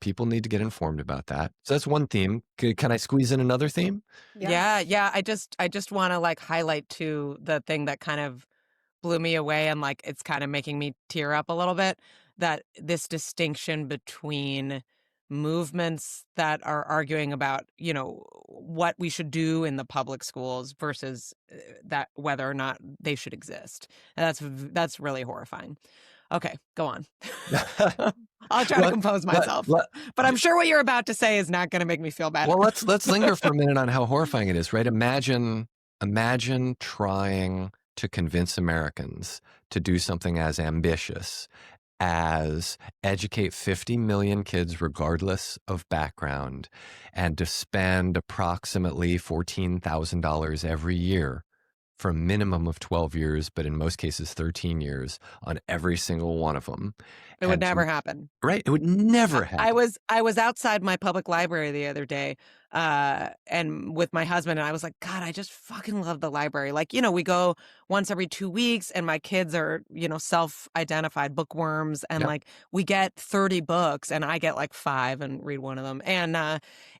people need to get informed about that. So that's one theme. Can I squeeze in another theme? Yeah. I just want to highlight too the thing that kind of blew me away, and it's kind of making me tear up a little bit, that this distinction between movements that are arguing about what we should do in the public schools versus that whether or not they should exist. And that's really horrifying. Okay, go on. I'll try to compose myself. But I'm sure what you're about to say is not going to make me feel better. Well, let's linger for a minute on how horrifying it is, right? Imagine trying to convince Americans to do something as ambitious as educate 50 million kids regardless of background, and to spend approximately $14,000 every year for a minimum of 12 years, but in most cases 13 years, on every single one of them. It would never happen. Right? It would never happen. I was outside my public library the other day, and with my husband, and I was like, God, I just fucking love the library. We go once every 2 weeks, and my kids are, self-identified bookworms, and we get 30 books, and I get 5 and read one of them.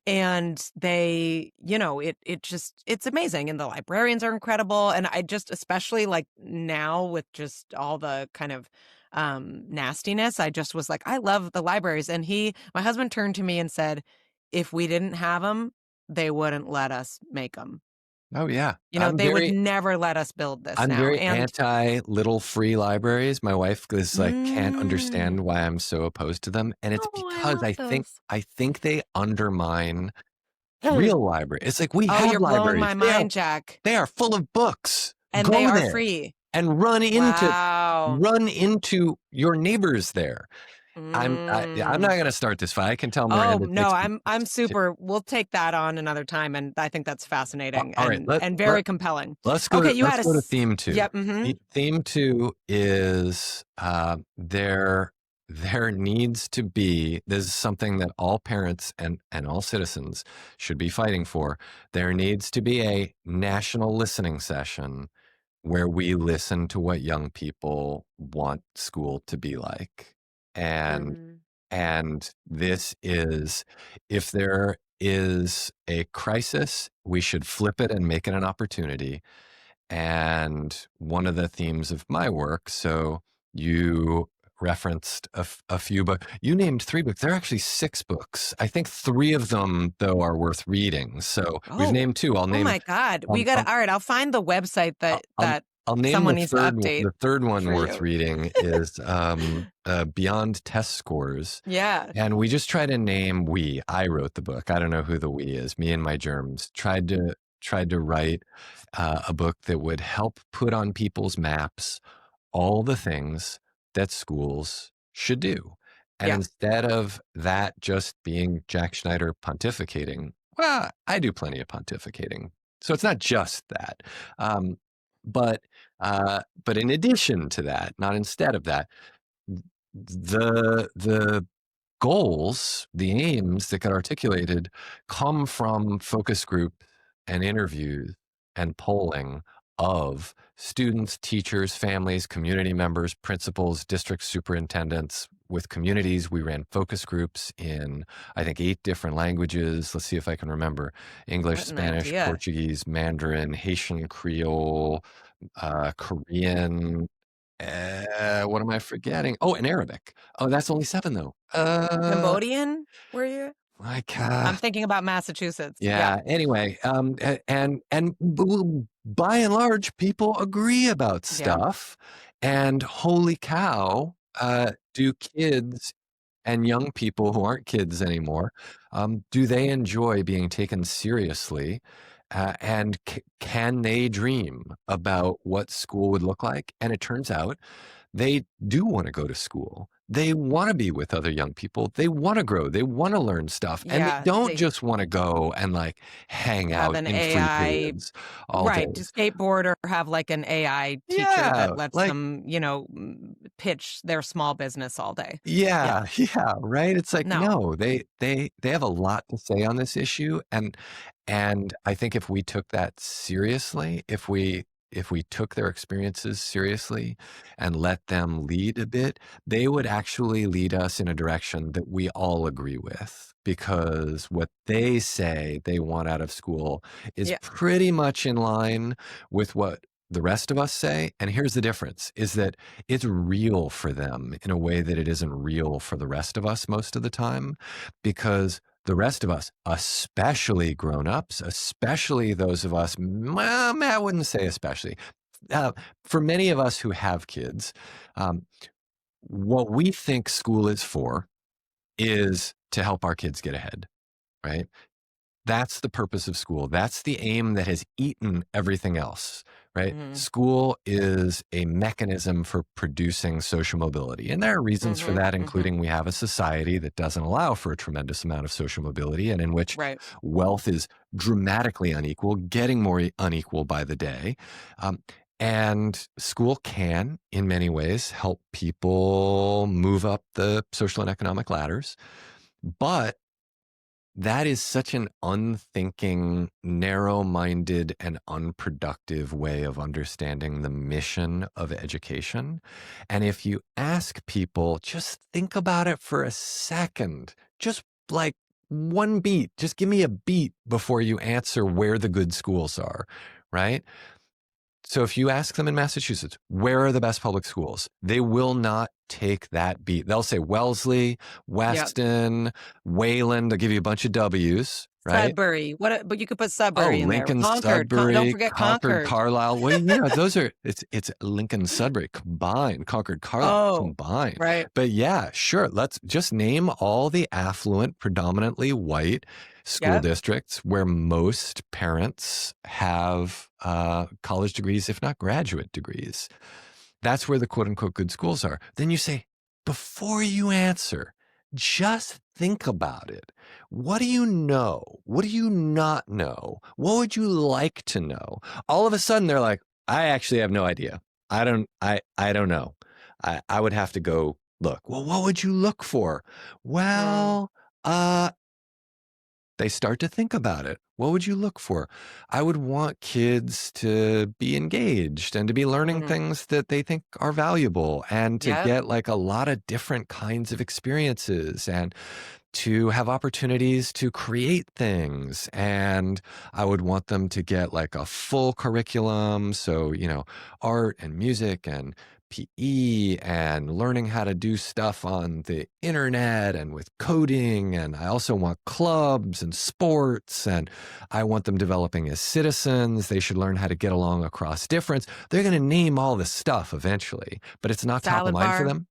And they, it's amazing. And the librarians are incredible. And I just, especially now with just all the kind of nastiness, I just was like, I love the libraries. And my husband turned to me and said, if we didn't have them, they wouldn't let us make them. Oh, yeah. They would never let us build this. I'm very anti little free libraries. My wife is can't understand why I'm so opposed to them. And it's because I think they undermine real library. It's like we have you're libraries. Blowing my mind, Jack. They are full of books. And Go they are there free. And run into your neighbors there. I'm not going to start this fight. I can tell Oh Miranda no, takes. I'm super. We'll take that on another time, and I think that's fascinating All right, and very compelling. let's go. Okay, you Let's had go to theme 2. Yep. Mm-hmm. Theme 2 is there needs to be. This is something that all parents and all citizens should be fighting for. There needs to be a national listening session where we listen to what young people want school to be like. And this is, if there is a crisis, we should flip it and make it an opportunity. And one of the themes of my work, so you referenced a few books. You named 3 books. There are actually 6 books. I think 3 of them, though, are worth reading. So we've named 2. I'll name. Oh my God, we got all right. I'll find the website that I'll name someone the needs to third update. The third one for worth you. reading is Beyond Test Scores. Yeah. And we just try to name. I wrote the book. I don't know who the we is. Me and my germs tried to write a book that would help put on people's maps all the things that schools should do. And instead of that just being Jack Schneider pontificating, well, I do plenty of pontificating. So it's not just that. But in addition to that, not instead of that, the goals, the aims that get articulated come from focus group and interviews and polling of students, teachers, families, community members, principals, district superintendents. With communities, we ran focus groups in, I think, 8 different languages. Let's see if I can remember. English, Spanish, Portuguese, Mandarin, Haitian, Creole, Korean. What am I forgetting? Oh, and Arabic. Oh, that's only 7 though. Cambodian, were you? I'm thinking about Massachusetts. Yeah. Anyway, and by and large, people agree about stuff. And holy cow, do kids and young people who aren't kids anymore, do they enjoy being taken seriously? And can they dream about what school would look like? And it turns out they do want to go to school. They want to be with other young people. They want to grow. They want to learn stuff. And they don't just want to go and like hang out in free periods all day. To skateboard or have like an AI teacher that lets them, pitch their small business all day. Yeah, right. It's like, no, they have a lot to say on this issue. And I think if we took that seriously, if we took their experiences seriously and let them lead a bit, they would actually lead us in a direction that we all agree with, because what they say they want out of school is pretty much in line with what the rest of us say. And here's the difference, is that it's real for them in a way that it isn't real for the rest of us most of the time, because the rest of us, especially grown-ups, especially those of us, well, I wouldn't say especially, for many of us who have kids, what we think school is for is to help our kids get ahead, right? That's the purpose of school. That's the aim that has eaten everything else, right? School is a mechanism for producing social mobility. And there are reasons for that, including we have a society that doesn't allow for a tremendous amount of social mobility, and in which wealth is dramatically unequal, getting more unequal by the day. And school can, in many ways, help people move up the social and economic ladders. But that is such an unthinking, narrow-minded, and unproductive way of understanding the mission of education. And if you ask people, just think about it for a second, just like one beat, just give me a beat before you answer where the good schools are, right? So if you ask them in Massachusetts, where are the best public schools? They will not take that beat. They'll say Wellesley, Weston, Wayland. They'll give you a bunch of W's, right? Sudbury. But you could put Sudbury in Lincoln, there. Concord. Sudbury, Don't forget Concord. Carlisle. Well, those are, it's Lincoln, Sudbury combined, Concord, Carlisle combined. Right. But yeah, sure. Let's just name all the affluent, predominantly white school districts where most parents have college degrees, if not graduate degrees. That's where the quote unquote good schools are. Then you say, before you answer, just think about it. What do you know? What do you not know? What would you like to know? All of a sudden they're like, I actually have no idea. I don't know. I would have to go look. Well, what would you look for? Well, they start to think about it. What would you look for? I would want kids to be engaged and to be learning things that they think are valuable and to Yep. get like a lot of different kinds of experiences and to have opportunities to create things. And I would want them to get like a full curriculum. So, art and music and PE and learning how to do stuff on the internet and with coding. And I also want clubs and sports, and I want them developing as citizens. They should learn how to get along across difference. They're going to name all this stuff eventually, but it's not top of Salad mind for bar. them.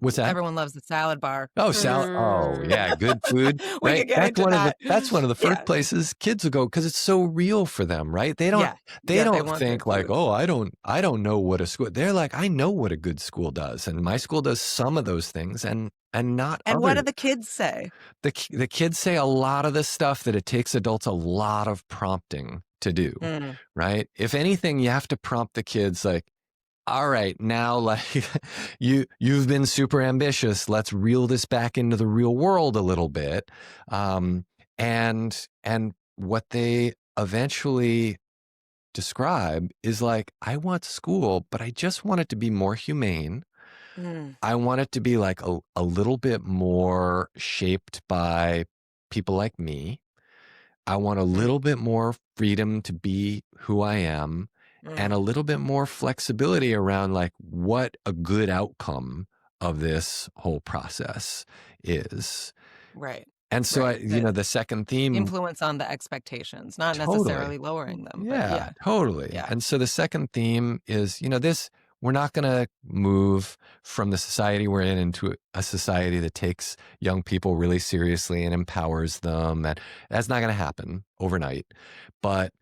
What's that? Everyone loves the salad bar. Oh, salad. Oh, yeah. Good food. We Right. could get into that. That's one of the first Yeah. places kids will go because it's so real for them, right? They don't They don't want their think like, food. oh, I don't know what a school. They're like, I know what a good school does. And my school does some of those things and not And what do others. the kids say? The kids say a lot of the stuff that it takes adults a lot of prompting to do, right? If anything, you have to prompt the kids like, all right, now like you've been super ambitious. Let's reel this back into the real world a little bit. And what they eventually describe is like, I want school, but I just want it to be more humane. I want it to be like a little bit more shaped by people like me. I want a little bit more freedom to be who I am and a little bit more flexibility around like what a good outcome of this whole process is. Right. And so the second theme influence on the expectations, not totally necessarily lowering them. But yeah. totally. Yeah. And so the second theme is, we're not going to move from the society we're in into a society that takes young people really seriously and empowers them. And that's not going to happen overnight. But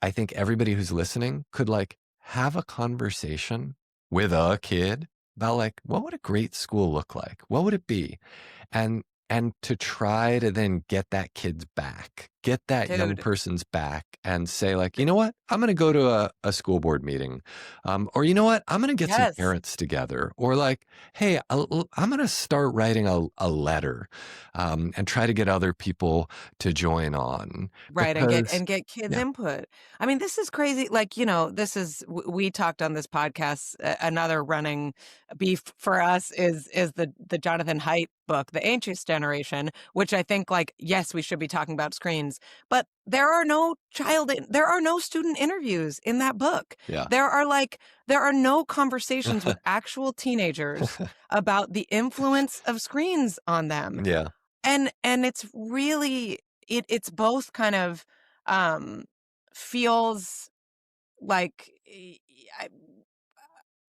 I think everybody who's listening could like have a conversation with a kid about like, what would a great school look like? What would it be? And to try to then get that kid's back, get that young person's back and say like, you know what, I'm going to go to a school board meeting. Or you know what, I'm going to get some parents together. Or like, hey, I'm going to start writing a letter and try to get other people to join on. Right. Because, and get kids input. I mean, this is crazy. Like, we talked on this podcast, another running beef for us is the Jonathan Haidt book, The Anxious Generation, which I think like, yes, we should be talking about screens, but there are no student interviews in that book. Yeah. There are no conversations with actual teenagers about the influence of screens on them. Yeah. And it's really, it's both kind of feels like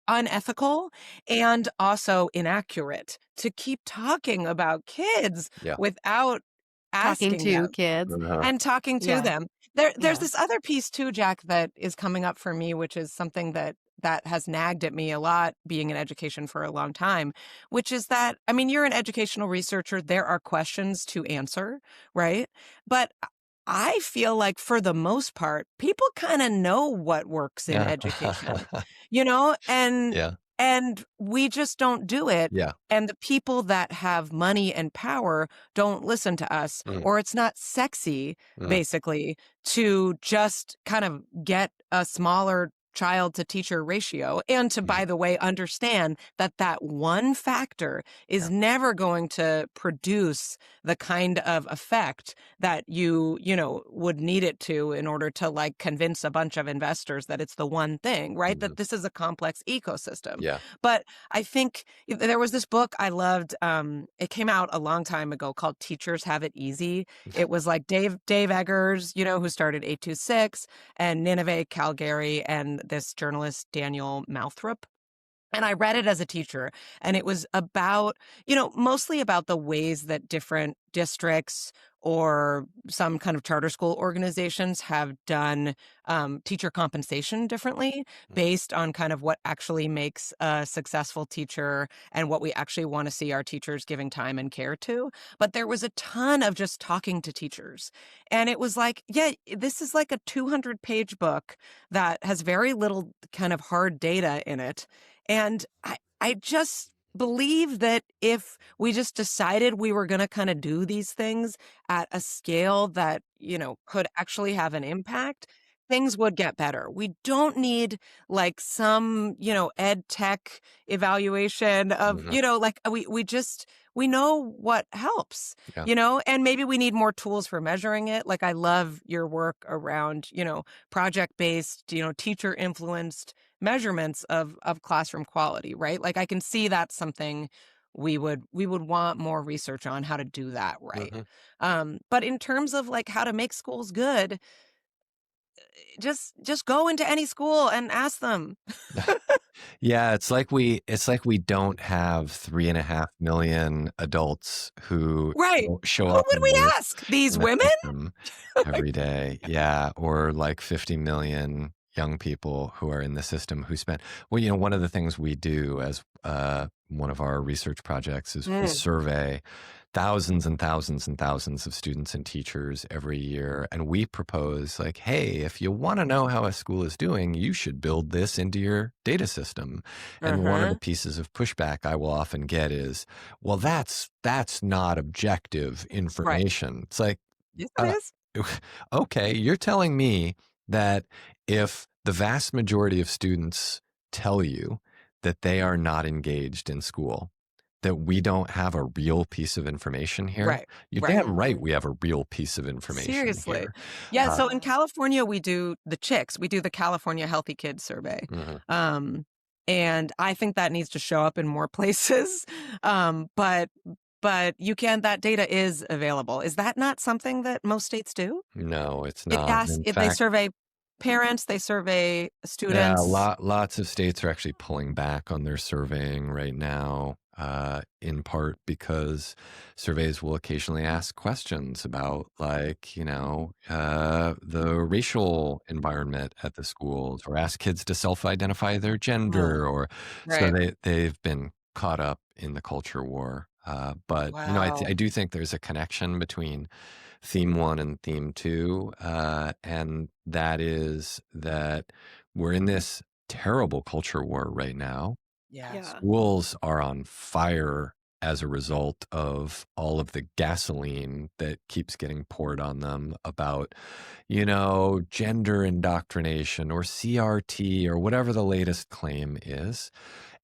unethical and also inaccurate to keep talking about kids without asking talking to them kids and talking to them. There's this other piece too, Jack, that is coming up for me, which is something that has nagged at me a lot being in education for a long time, which is that, I mean, you're an educational researcher. There are questions to answer, right? But I feel like for the most part, people kind of know what works in education, and we just don't do it. Yeah. And the people that have money and power don't listen to us, or it's not sexy, basically, to just kind of get a smaller child to teacher ratio and to, by the way, understand that one factor is never going to produce the kind of effect that you would need it to in order to like convince a bunch of investors that it's the one thing, right? That this is a complex ecosystem. Yeah. But I think there was this book I loved. It came out a long time ago called Teachers Have It Easy. It was like Dave Eggers, who started 826, and Nineveh Calgary, and this journalist, Daniel Mouthrop. And I read it as a teacher, and it was about, mostly about the ways that different districts or some kind of charter school organizations have done teacher compensation differently based on kind of what actually makes a successful teacher and what we actually want to see our teachers giving time and care to. But there was a ton of just talking to teachers. And it was like, yeah, this is like a 200-page book that has very little kind of hard data in it. And I just believe that if we just decided we were going to kind of do these things at a scale that, could actually have an impact, things would get better. We don't need like some, ed tech evaluation of, Mhm. like we know what helps, Yeah. and maybe we need more tools for measuring it. Like I love your work around, project-based, teacher influenced measurements of classroom quality, right? Like I can see that's something we would want more research on how to do that right. Mhm. But in terms of like how to make schools good, just go into any school and ask them. Yeah, it's like we don't have 3.5 million adults who Right. show Who up would we ask? These in the women? system Like, every day. Yeah, or like 50 million young people who are in the system who spend. Well, one of the things we do as one of our research projects is we mm, survey thousands and thousands and thousands of students and teachers every year, and we propose like, hey, if you want to know how a school is doing, you should build this into your data system. And one of the uh-huh. pieces of pushback I will often get is, well, that's not objective Right. information. It's like, Yes, it uh, is. okay, you're telling me that if the vast majority of students tell you that they are not engaged in school, that we don't have a real piece of information here. Right. You're Right. damn right we have a real piece of information Seriously. here. Yeah, Uh, so in California, we do the CHICS. We do the California Healthy Kids Survey. mhm. Um, and I think that needs to show up in more places. But that data is available. Is that not something that most states do? No, it's It not. asks In if they fact, survey parents, they survey yeah, students. lots of states are actually pulling back on their surveying right now, in part because surveys will occasionally ask questions about, like, the racial environment at the schools, or ask kids to self-identify their Oh, gender, or so right. they've been caught up in the culture war. But I Wow. do think there's a connection between theme one and theme two, and that is that we're in this terrible culture war right now. Yeah. Yeah. Schools are on fire as a result of all of the gasoline that keeps getting poured on them about, gender indoctrination or CRT or whatever the latest claim is.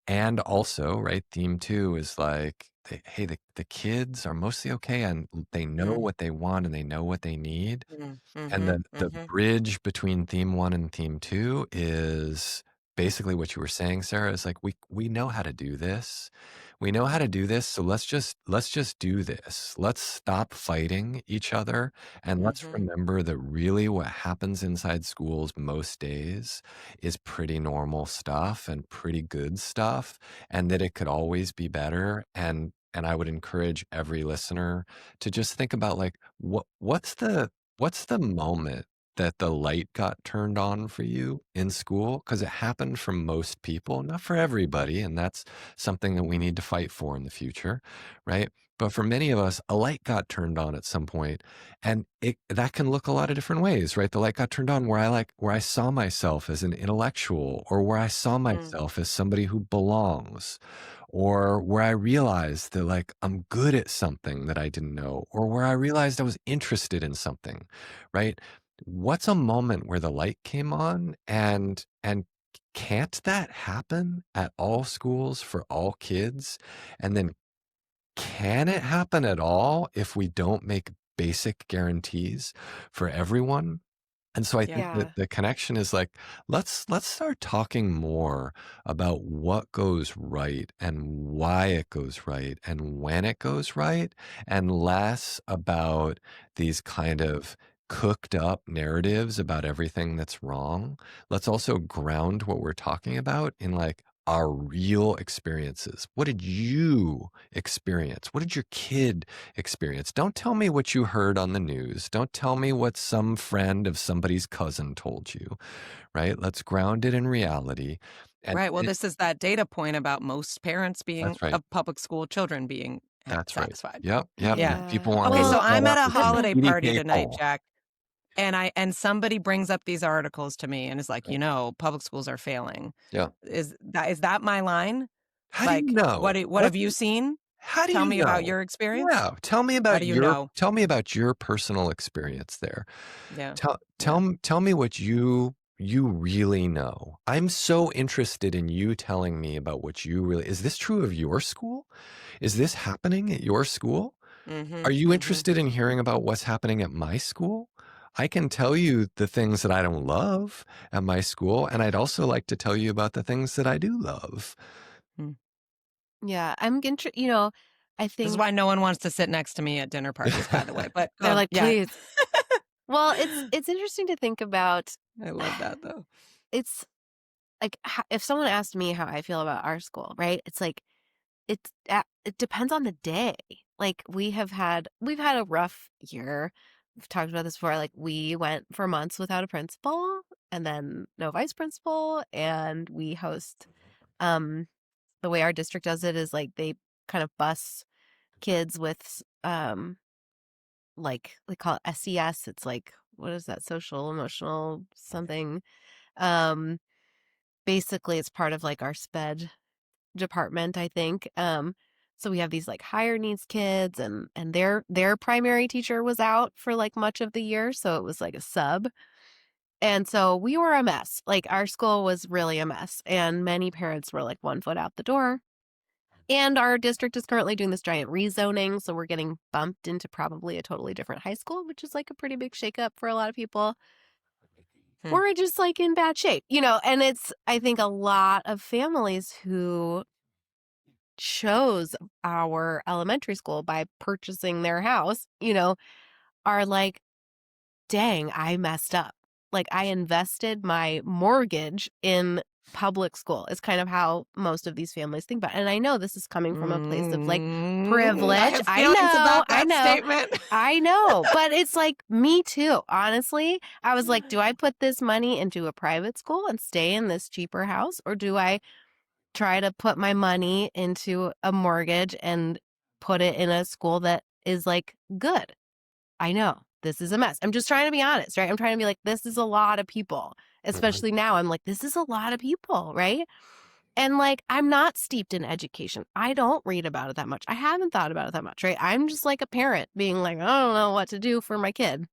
And also, right, theme two is like, hey, the kids are mostly okay and they know Mm, what they want and they know what they need. And mhm, the mhm, bridge between theme one and theme two is basically what you were saying, Sarah, is like we know how to do this. We know how to do this, so let's just do this. Let's stop fighting each other, and let's mhm, remember that really what happens inside schools most days is pretty normal stuff and pretty good stuff, and that it could always be better. And I would encourage every listener to just think about, like, what's the moment that the light got turned on for you in school? Because it happened for most people, not for everybody, and that's something that we need to fight for in the future, right? But for many of us, a light got turned on at some point, and that can look a lot of different ways, right? The light got turned on where I saw myself as an intellectual, or where I saw mm, myself as somebody who belongs, or where I realized that, like, I'm good at something that I didn't know, or where I realized I was interested in something, right? What's a moment where the light came on, and can't that happen at all schools for all kids? And then can it happen at all if we don't make basic guarantees for everyone? And so I yeah. think that Yeah. the connection is like, let's start talking more about what goes right and why it goes right and when it goes right, and less about these kind of cooked up narratives about everything that's wrong. Let's also ground what we're talking about in, like, our real experiences. What did you experience? What did your kid experience? Don't tell me what you heard on the news. Don't tell me what some friend of somebody's cousin told you, right? Let's ground it in reality. And Right. Well, this is that data point about most parents being that's right. of public school children being That's right. satisfied. Yep. Yeah. People want Okay, to so Well, I'm fill at out a the holiday party PDK tonight, poll. Jack, and somebody brings up these articles to me and is like, public schools are failing. Yeah. Is that my line? How do you Like, know? what have you seen? How do Tell you me about know? your experience. Yeah, tell me How about do you know? your personal experience there. Yeah. Tell me what you really know. I'm so interested in you telling me about what you really. Is this true of your school? Is this happening at your school? Are you interested in hearing about what's happening at my school? I can tell you the things that I don't love at my school, and I'd also like to tell you about the things that I do love. yeah, I'm I This is think why no one wants to sit next to me at dinner parties, by the way. But they're like, yeah, please. Well, it's interesting to think about. I love that though. It's like if someone asked me how I feel about our school, right? It's like it depends on the day. Like we've had a rough year. We've talked about this before. Like we went for months without a principal and then no vice principal, and we host the way our district does it is like they kind of bus kids with like they call it SES. It's like, what is that, social emotional something. Basically it's part of like our sped department, I think. So we have these like higher needs kids, and their primary teacher was out for like much of the year, so it was like a sub. And so we were a mess. Like our school was really a mess, and many parents were like one foot out the door. And our district is currently doing this giant rezoning, so we're getting bumped into probably a totally different high school, which is like a pretty big shakeup for a lot of people. We're just like in bad shape, and it's, I think, a lot of families who chose our elementary school by purchasing their house, are like, dang, I messed up. Like I invested my mortgage in public school is kind of how most of these families think about it. And I know this is coming from a place of like privilege. I have feelings about that statement. I know. But it's like me too. Honestly, I was like, do I put this money into a private school and stay in this cheaper house? Or do I try to put my money into a mortgage and put it in a school that is like good? I know this is a mess. I'm just trying to be honest, right? I'm trying to be like, this is a lot of people, especially now. I'm like, this is a lot of people, right? And like, I'm not steeped in education. I don't read about it that much. I haven't thought about it that much, right? I'm just like a parent being like, I don't know what to do for my kid.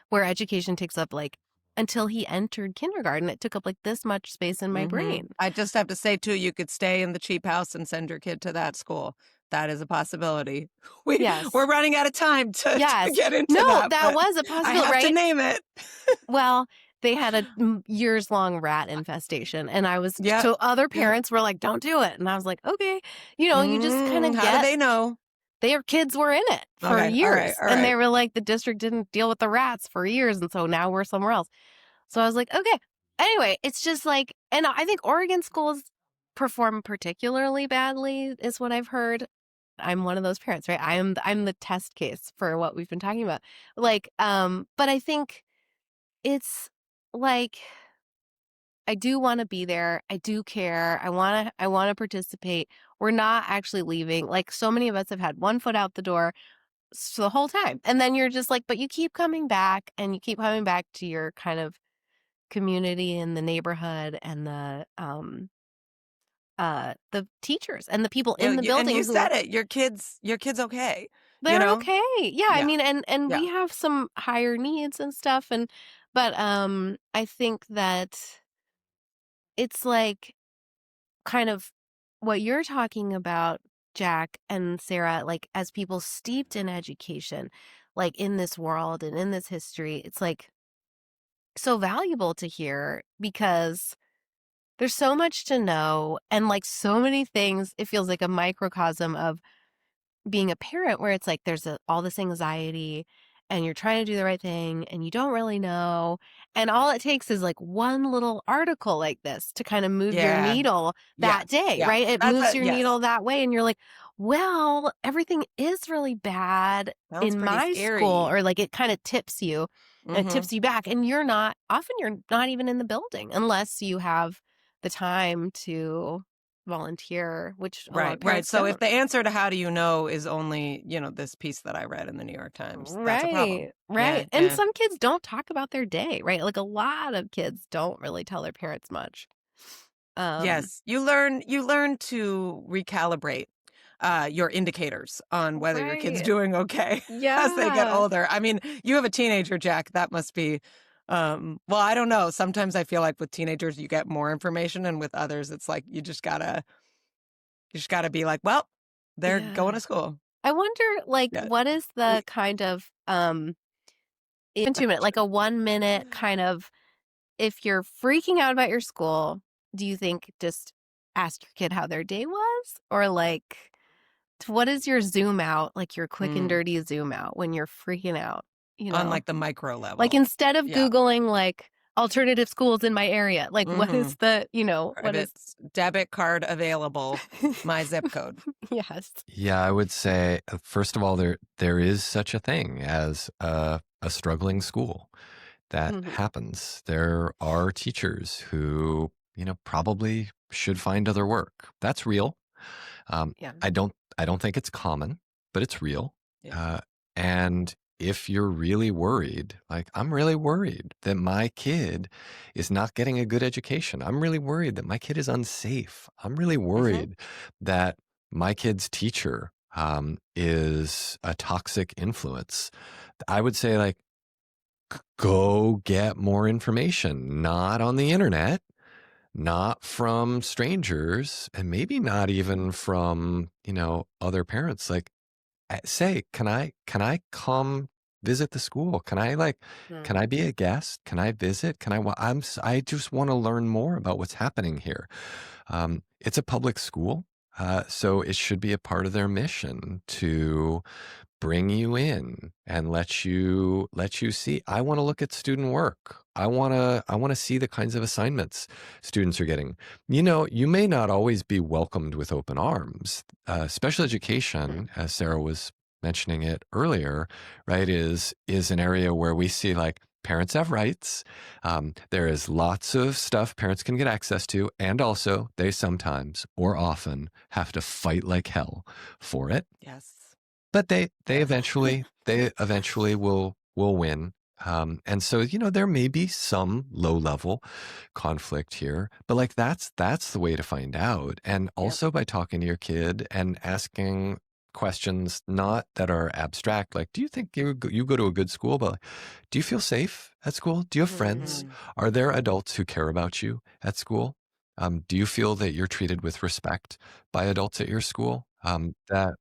Where education takes up like, until he entered kindergarten, it took up like this much space in my brain. I just have to say too, you could stay in the cheap house and send your kid to that school. That is a possibility. We're running out of time to get into that. That was a possibility, I have right? to name it. Well, they had a years-long rat infestation, and I was so other parents were like, "Don't do it," and I was like, "Okay," you just kind of how do they know? Their kids were in it for years, all right. And they were like, the district didn't deal with the rats for years, and so now we're somewhere else. So I was like, okay. Anyway, it's just like, and I think Oregon schools perform particularly badly, is what I've heard. I'm one of those parents, right? I'm the test case for what we've been talking about. Like, but I think it's like, I do want to be there. I do care. I want to participate. We're not actually leaving. Like so many of us have had one foot out the door the whole time. And then you're just like, but you keep coming back, and you keep coming back to your kind of community and the neighborhood and the teachers and the people in the building. And you said it. Your kids okay. They're okay. Yeah. I mean, and we have some higher needs and stuff. But I think that it's like kind of what you're talking about, Jack and Sarah, like as people steeped in education, like in this world and in this history, it's like so valuable to hear because there's so much to know and like so many things. It feels like a microcosm of being a parent where it's like there's all this anxiety and you're trying to do the right thing and you don't really know. And all it takes is like one little article like this to kind of move your Yeah. needle Yeah. that day, Yeah. right? It That's moves a your yes. needle that way. And you're like, well, everything is really bad Sounds in pretty my scary. school, or like it kind of tips you and it Mhm. tips you back. And you're not even in the building unless you have the time to volunteer, which a lot of Right. parents So if don't. the answer to how do you know is only, this piece that I read in the New York Times, that's a problem. Right. Yeah. And Yeah. some kids don't talk about their day, right? Like a lot of kids don't really tell their parents much. Yes. You learn to recalibrate your indicators on whether your kid's Right. doing okay as they get Yeah. older. I mean, you have a teenager, Jack. That must be well, I don't know. Sometimes I feel like with teenagers you get more information, and with others it's like you just gotta be like, well, they're going Yeah. to school. I wonder, like, Yeah. what is the kind of even 2 minute, like a 1 minute kind of, if you're freaking out about your school, do you think just ask your kid how their day was? Or like, what is your zoom out, like your quick and dirty zoom out when you're freaking out, you On know? like the micro Like level. instead of Yeah. Googling like alternative schools in my area, like what is the, what is Private debit card available, my zip code. Yes. Yeah, I would say, first of all, there is such a thing as a struggling school. That Mhm. happens. There are teachers who, probably should find other work. That's real. Yeah. I don't think it's common, but it's real. Yeah. And if you're really worried, like I'm really worried that my kid is not getting a good education. I'm really worried that my kid is unsafe. I'm really worried that my kid's teacher is a toxic influence. I would say, like, go get more information, not on the internet, not from strangers, and maybe not even from, other parents. Like, say, can I come visit the school? Can I be a guest? Can I visit? I just want to learn more about what's happening here. It's a public school. So it should be a part of their mission to bring you in and let you see. I want to look at student work. I want to see the kinds of assignments students are getting. You may not always be welcomed with open arms. Special education, as Sarah was mentioning it earlier, right, is an area where we see, like, parents have rights. There is lots of stuff parents can get access to, and also they sometimes or often have to fight like hell for it. Yes. But they eventually will win. And so, there may be some low level conflict here, but like that's the way to find out. And also by talking to your kid and asking questions not that are abstract, like, do you think you go to a good school, but like, do you feel safe at school? Do you have friends? Are there adults who care about you at school? Do you feel that you're treated with respect by adults at your school? That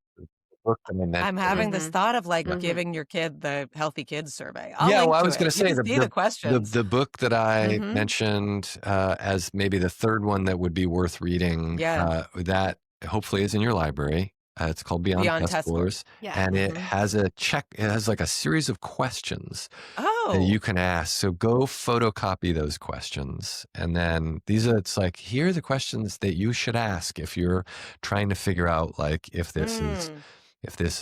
book that I I'm mentioned. having this thought of like Mhm. giving your kid the Healthy Kids survey. I'll Yeah, link well, I to was it. going to You say can see the questions. the book that I Mhm. mentioned as maybe the third one that would be worth reading. Yeah. That hopefully is in your library. It's called Beyond Beyond Test Test Scores. Scores, Yeah. and it has a check. It has like a series of questions that Oh. you can ask. So go photocopy those questions, and then it's like, here are the questions that you should ask if you're trying to figure out, like, if this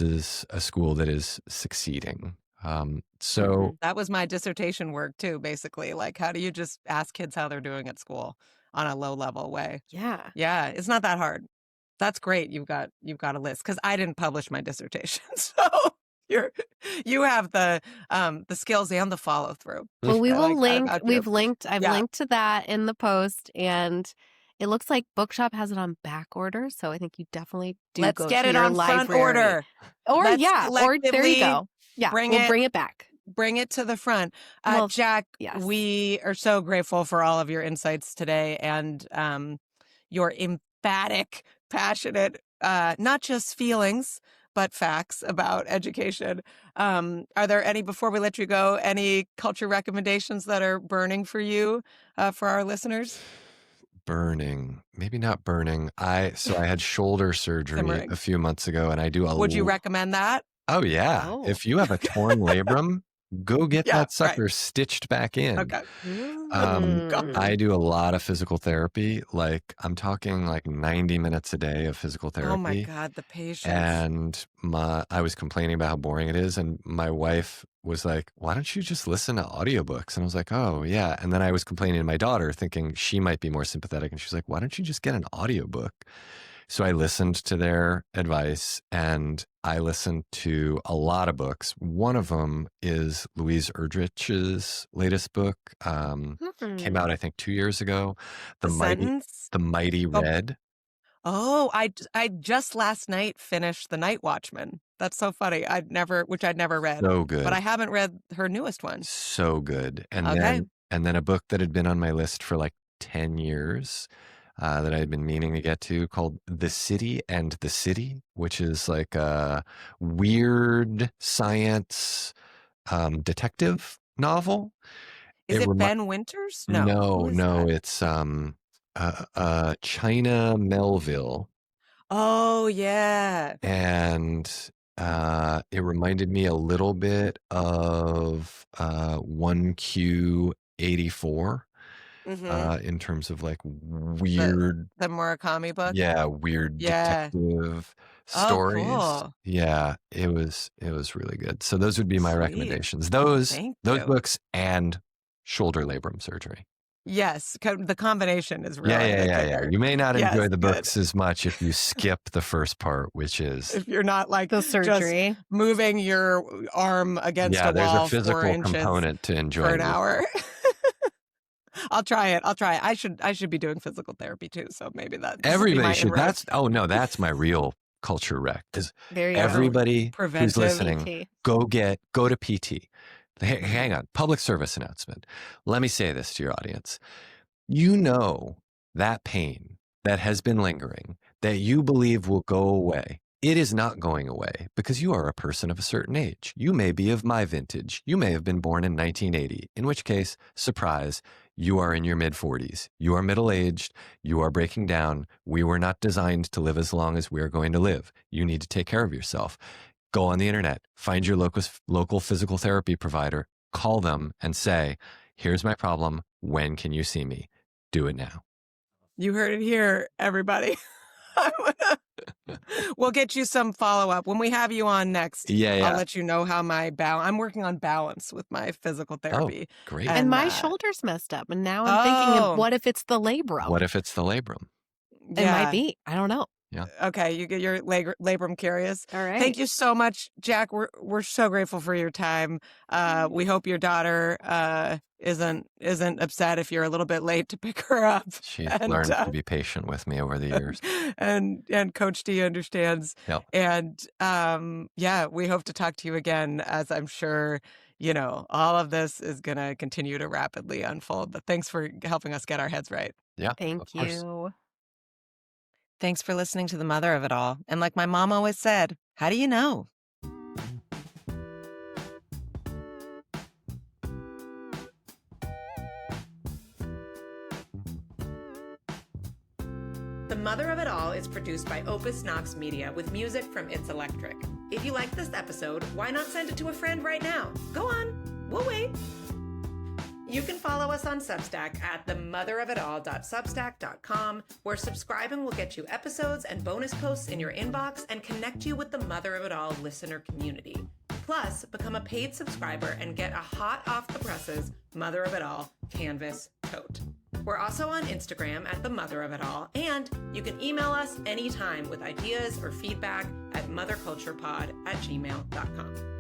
is a school that is succeeding. So That was my dissertation work too, basically. Like, how do you just ask kids how they're doing at school on a low level way? Yeah. Yeah, it's not that hard. That's great. You've got a list, because I didn't publish my dissertation, so you have the skills and the follow through. Well, we I will like that link. about you. I've Yeah. linked to that in the post, and it looks like Bookshop has it on back order. So I think you definitely do Let's go get to it your on front library. order. Or Let's or there you collectively go. Yeah, bring we'll it- bring it back. Bring it to the front. Well, Jack, yes. we are so grateful for all of your insights today and your emphatic, passionate, not just feelings, but facts about education. Are there any, before we let you go, any culture recommendations that are burning for you, for our listeners? burning, maybe not burning. So I had shoulder surgery Simmering. a few months ago, and I do Would you recommend that? Oh, yeah. Oh. If you have a torn labrum, go get Yeah, that sucker stitched back in. Okay. I do a lot of physical therapy. Like, I'm talking like 90 minutes a day of physical Oh my therapy. God, the patience. And I was complaining about how boring it is. And my wife was like, why don't you just listen to audiobooks? And I was like, oh, yeah. And then I was complaining to my daughter, thinking she might be more sympathetic. And she's like, why don't you just get an audiobook? So I listened to their advice, and I listened to a lot of books. One of them is Louise Erdrich's latest book. Came out, I think, 2 years ago. The Sentence? The Mighty Oh, Red. I just last night finished The Night Watchman. That's so funny. I'd never read, So but good. I haven't read her newest one. So good. Okay. And then a book that had been on my list for like 10 years that I had been meaning to get to, called The City and the City, which is like a weird science detective novel. Is it Ben Winters? No. Who is No, that? it's China Melville. Oh, yeah. And it reminded me a little bit of 1Q84 in terms of like weird, The Murakami book? weird Yeah. detective Oh, stories. cool. Yeah, it was really good. So those would be my Sweet. Recommendations. Those Thank those you. books and shoulder labrum surgery. Yes, the combination is really the Yeah. kicker. You may not enjoy Yes, the good. books as much if you skip the first part, which is If you're not like The just surgery. moving your arm against a there's wall a 4 physical inches component to for enjoying an this hour. book. I'll try it. I should be doing physical therapy too. So maybe this will be Everybody my should. inroads. That's my real culture wreck. Is There you go. everybody who's Preventive listening, PT. go to PT. Hang on, public service announcement. Let me say this to your audience. You know that pain that has been lingering, that you believe will go away. It is not going away because you are a person of a certain age. You may be of my vintage. You may have been born in 1980, in which case, surprise, you are in your mid-40s. You are middle-aged. You are breaking down. We were not designed to live as long as we are going to live. You need to take care of yourself. Go on the internet, find your local physical therapy provider, call them and say, here's my problem. When can you see me? Do it now. You heard it here, everybody. We'll get you some follow-up when we have you on next. Yeah. I'll let you know how I'm working on balance with my physical therapy. Oh, great. And my shoulder's messed up. And now I'm thinking, what if it's the labrum? What if it's the labrum? It might be. I don't know. Yeah. Okay, you get your labrum curious. All right. Thank you so much, Jack. We're so grateful for your time. We hope your daughter isn't upset if you're a little bit late to pick her up. She's learned to be patient with me over the years. and Coach D understands. Yep. And we hope to talk to you again, as I'm sure all of this is going to continue to rapidly unfold. But thanks for helping us get our heads right. Yeah. Thank you. Thanks for listening to the mother of it all. And like my mom always said, how do you know? The Mother of It All is produced by Opus Knox Media with music from It's Electric. If you like this episode, why not send it to a friend right now? Go on, we'll wait. You can follow us on Substack at themotherofitall.substack.com, where subscribing will get you episodes and bonus posts in your inbox and connect you with the Mother of It All listener community. Plus, become a paid subscriber and get a hot off the presses Mother of It All canvas tote. We're also on Instagram at The Mother of It All, and you can email us anytime with ideas or feedback at motherculturepod@gmail.com.